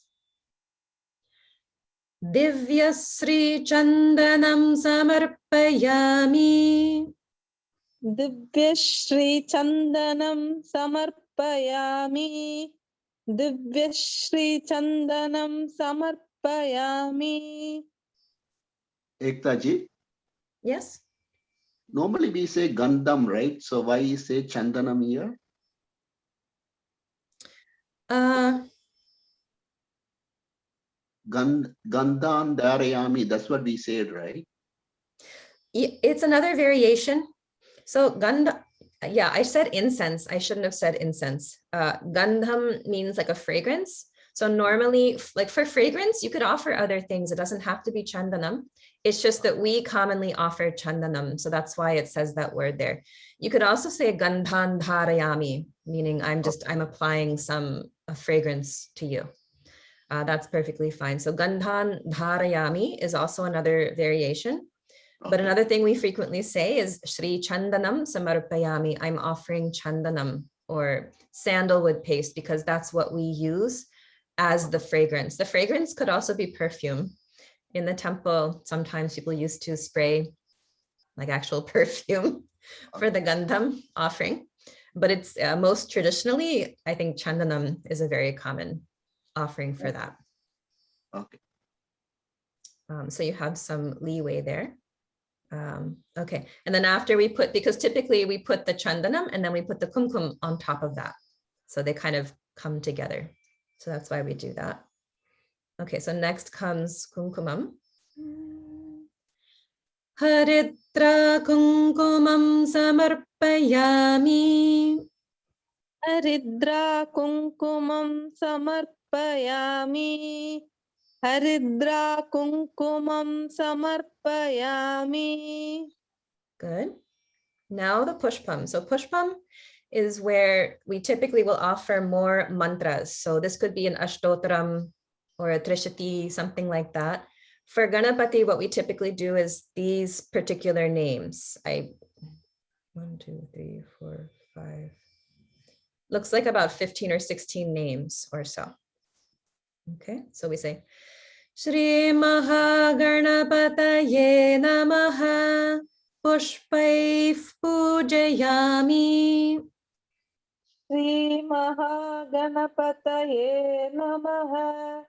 Divya Sri Chandanam Samarpayami. Divya Shri Chandanam Samarpayami. Divya Shri Chandanam Samarpayami. Ekta ji? Yes. Normally we say Gandham, right? So why you say Chandanam here? Gandhan Dharayami, that's what we said, right? It's another variation. So Gandha, I said incense. I shouldn't have said incense. Gandham means like a fragrance. So normally, like for fragrance, you could offer other things. It doesn't have to be chandanam. It's just that we commonly offer chandanam. So that's why it says that word there. You could also say gandhan dharayami, meaning I'm applying a fragrance to you. That's perfectly fine. So gandhan dharayami is also another variation. But another thing we frequently say is Shri Chandanam Samarpayami. I'm offering chandanam or sandalwood paste, because that's what we use as the fragrance. The fragrance could also be perfume. In the temple, sometimes people used to spray like actual perfume for the Gandham offering. But it's most traditionally, I think Chandanam is a very common offering for that. Okay. So you have some leeway there. Okay, and then after we put, because typically we put the Chandanam and then we put the kumkum on top of that. So they kind of come together. So that's why we do that. Okay, so next comes kumkumam. Haridra kumkumam samarpayami. Haridra kunkumam samarpayami. Haridra kunkumam samarpayami. Good. Now the pushpam. So pushpam is where we typically will offer more mantras. So this could be an ashtotram or a trishati, something like that. For Ganapati, what we typically do is these particular names. 1, 2, 3, 4, 5. Looks like about 15 or 16 names or so. Okay, so we say, Shri Maha Ganapataye Namaha Pushpaif Pujayami. Sri Maha Ganapataye Namaha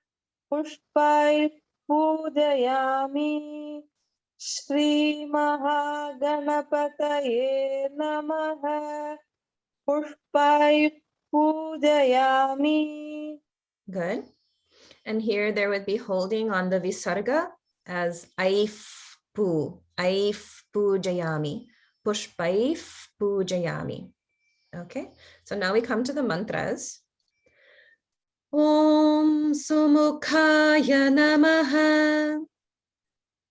Pushpai Pujayami. Shri Maha Ganapataye Namaha Pushpai Pujayami. Good. And here there would be holding on the visarga as Aif Pujayami, Pushpaif Pujayami. Okay, so now we come to the mantras. Om Sumukhaya Namaha.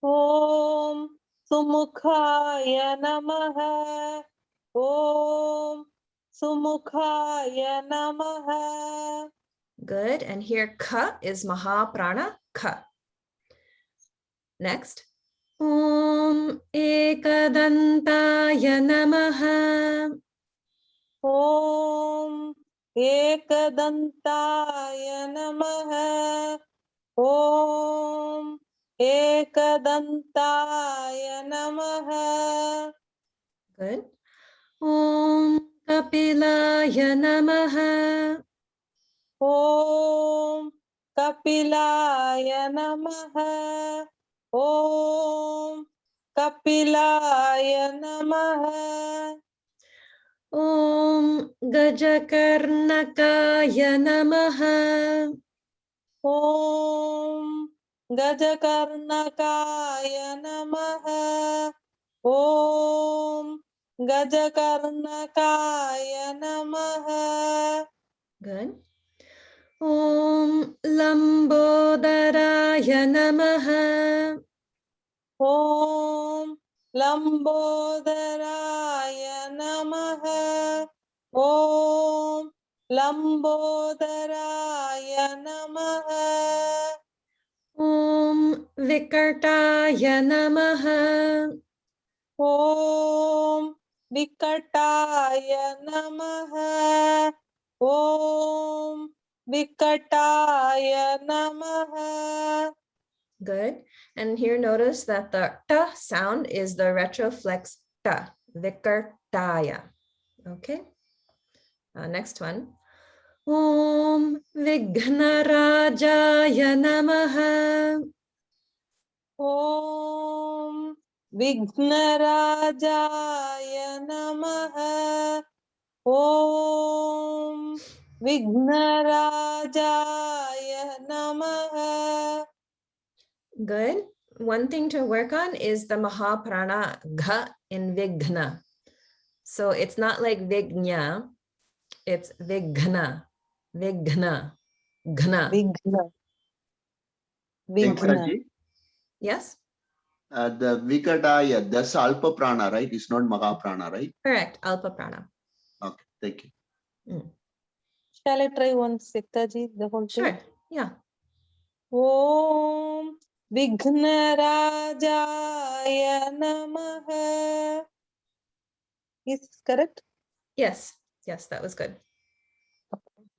Om Sumukhaya Namaha. Om Sumukhaya Namaha. Good. And here ka is Maha prana, ka. Next. Om Ekadantaya Namaha. Om Ekadantaya Namaha. Om Ekadantaya Namaha. Good. Om Kapilaya Namaha. Om Kapilaya Namaha. Om Kapilaya Namaha. Om Gajakarnakaya Namaha. Om Gajakarnakaya Namaha. Om Gajakarnakaya Namaha. Good. Om Lambodaraya Namaha. Om Lambodaraya Namaha. Om Lambodaraya Namaha. Om Vikartaya Namaha. Om Vikataya Namaha. Om Vikataya Namaha. Good. And here notice that the ta sound is the retroflex ta, Vikartaya. Okay. Next one. Om Vignarajaya Namaha. Om Vignarajaya Namaha. Om Vignarajaya Namaha. Good. One thing to work on is the Maha prana gha in Vigna. So it's not like Vignya, it's Vigna. Vigna. Ghna. Vigna. Vigna. Eksaji, Yes? the Vikataya, that's Alpa Prana, right? It's not Maha Prana, right? Correct. Alpa prana. Okay, thank you. Shall I try once, Ektaji, the whole thing? Sure. Yeah. Om Vignarajaya Namaha. Is correct? Yes. Yes, that was good.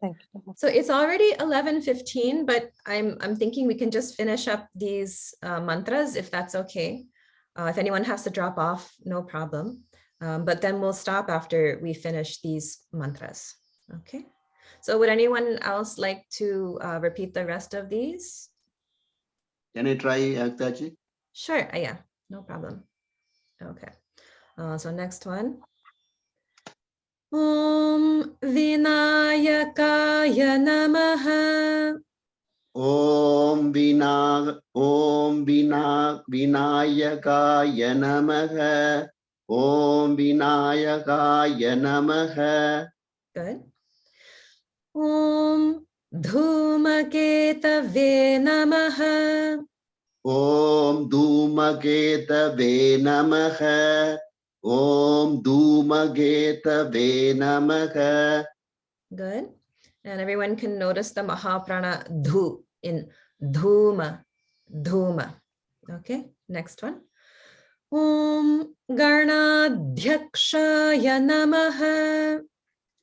Thank Thank you. So it's already 11:15, but I'm thinking we can just finish up these mantras if that's okay. If anyone has to drop off, no problem. But then we'll stop after we finish these mantras. Okay. So would anyone else like to repeat the rest of these? Can I try, Aktaji? Sure. Yeah, no problem. Okay. So next one. Om Vinayakaya Namaha. Om Vinayakaya Namaha. Om Vinayakaya Namaha. Good. Om Dhumeketave Namaha. Om Dhumeketave Namaha. Om Dhumeketave Namaha. Good. And everyone can notice the Maha prana dhu in dhuma, dhuma. Okay, next one. Om Ganadhyakshaya Namaha.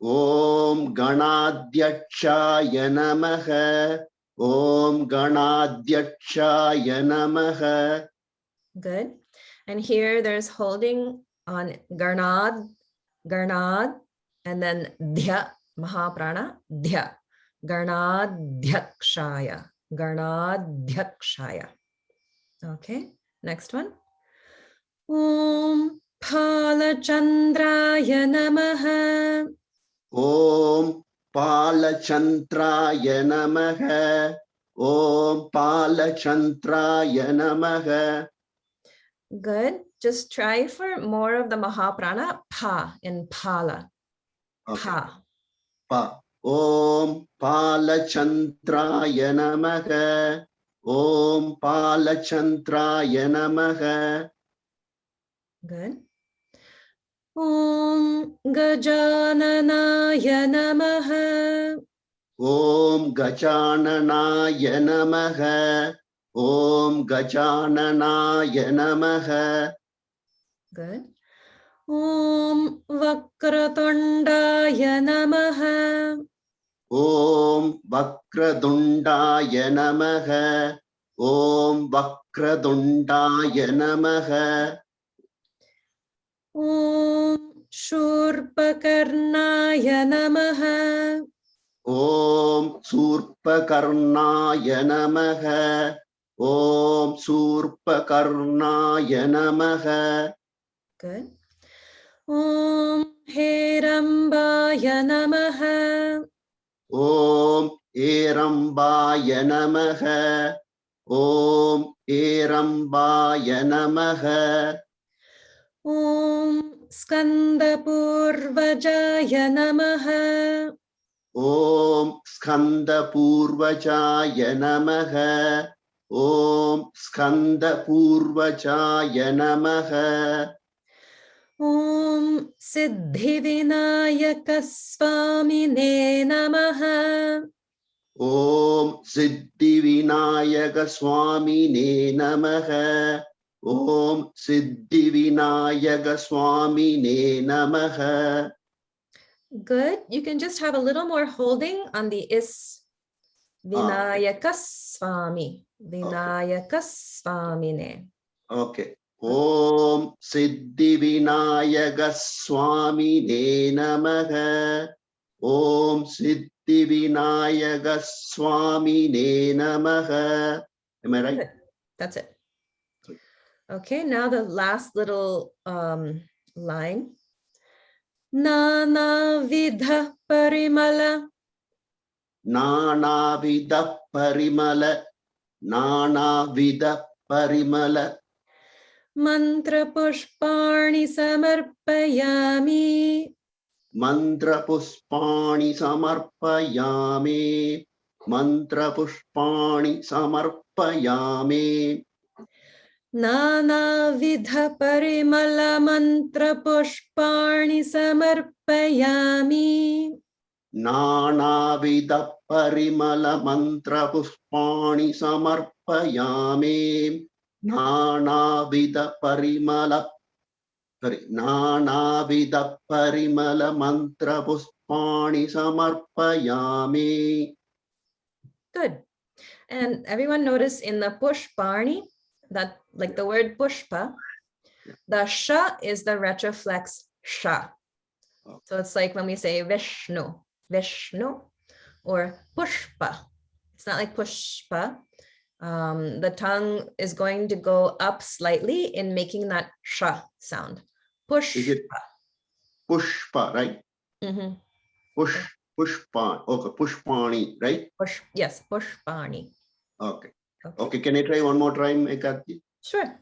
Om Ganadhyakshaya Namaha. Om Ganadhyakshaya Namaha. Good. And here there's holding on Ganad, Ganad, and then Dhya, Mahaprana, Dhya, Ganadhyakshaya, Ganadhyakshaya. Okay, next one. Om Palachandraya Namaha. Om Palachandraya Namaha. Om Palachandraya Namaha. Good. Just try for more of the Mahaprana, pa in Pala. Okay. Pa. Pa. Om Palachandraya Namaha. Om Palachandraya Namaha. Good. Om Gajananaya Namaha. Om Gajananaya Namaha. Om Gajananaya Namaha. Good. Om Vakratundaya Namaha. Om Vakradundaya Namaha. Om Vakradundaya Namaha. Om Shurpakarnaya Namaha. Om Surpakarnaya Namaha. Om Surpakarnaya Namaha. Good. Om Herambaya Namaha. Om Erambaya Namaha. Om Erambaya Namaha. Om Skandapurvajaya Namaha. Om Skanda Purvachaya Namaha. Om Skanda Purvachaya Namaha. Om Siddhivinayaka Swamine Namaha. Om Siddhivinayaka Swamine Namaha. Om Siddhivinayaka Swamine Namaha. Good. You can just have a little more holding on the is. Vinayaka Swami. Vinayaka Swamine. Okay. Om Siddhivinayaka Swamine Namaha. Om Siddhivinayaka Swamine Namaha. Am I right? Good. That's it. Okay, now the last little line. Nana vidha parimala. Nana Vida Parimala. Nana Vida Parimala. Mantra pushparni samarpayami. Mantra Puspani Samarpayami. Mantra Puspani Samarpayami. Nana vidha parimala mantra pushparni samarpayami. Nana Vida Parimala Mantra Puspani Samarpayami. Nana Vida Parimala. Sorry. Nana Vida Parimala Mantra Puspani pushpani samarpayami. Good. And everyone notice in the pushparni, that like the word pushpa, the sha is the retroflex sha. So it's like when we say Vishnu, Vishnu, or pushpa. It's not like pushpa. The tongue is going to go up slightly in making that sha sound. Pushpa. Is it pushpa, right? Mm-hmm. Pushpa. Okay, pushpani, right? Yes, pushpani. Okay. Okay, can I try one more time, Ekati? Sure.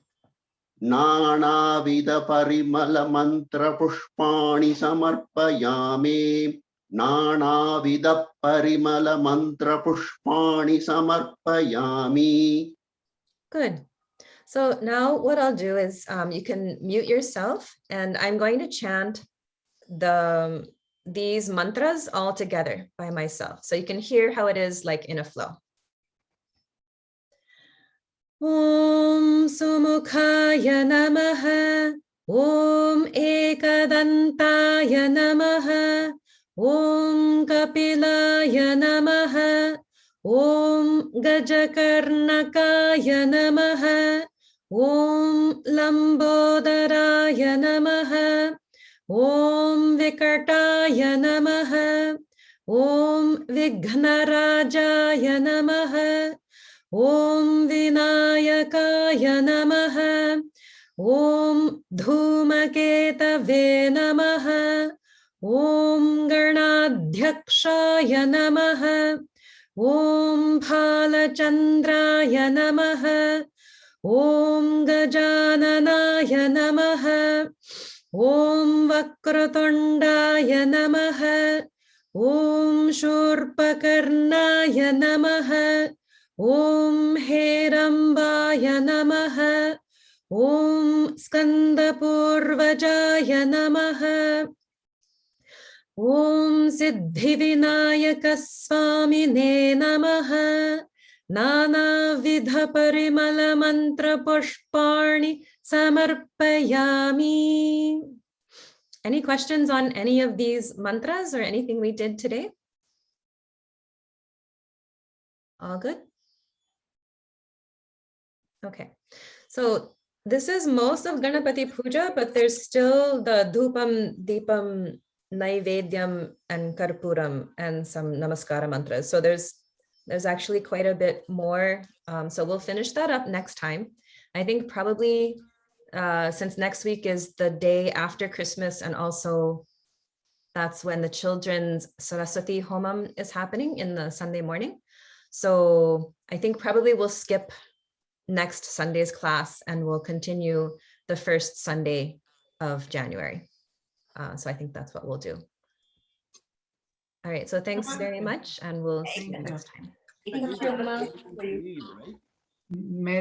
Nana vida parimala mantra pushpani samarpayami. Nana vida parimala mantra pushpani samarpayami. Good. So now what I'll do is you can mute yourself, and I'm going to chant these mantras all together by myself. So you can hear how it is like in a flow. Om Sumukhaya Namaha. Om Ekadantaya Namaha. Om Kapilaya Namaha. Om Gajakarnakaya Namaha. Om Lambodaraya Namaha. Om Vikartaya Namaha. Om Vighnarajaya Namaha. Om Vinayakaya Namaha. Om Dhumaketave Namaha. Om Ganadhyakshaya Namaha. Om Bhalachandraya Namaha. Om Gajananaya Namaha. Om Vakratundaya Namaha. Om Shurpakarnaya Namaha. Om Herambaya Namaha. Om Skandapurvajaya Namaha. Om Siddhivinayaka Swamine Namaha. Nana Vidha Parimala Mantra Pushparni Samarpayami. Any questions on any of these mantras or anything we did today? All good? Okay, so this is most of Ganapati Puja, but there's still the Dhupam, Deepam, Naivedyam, and Karpuram, and some Namaskara mantras. So there's actually quite a bit more. So we'll finish that up next time. I think probably since next week is the day after Christmas, and also that's when the children's Saraswati Homam is happening in the Sunday morning. So I think probably we'll skip next Sunday's class and we'll continue the first Sunday of January. So I think that's what we'll do. All right, so thanks very much, and we'll see you next time. Thank you, Amma. May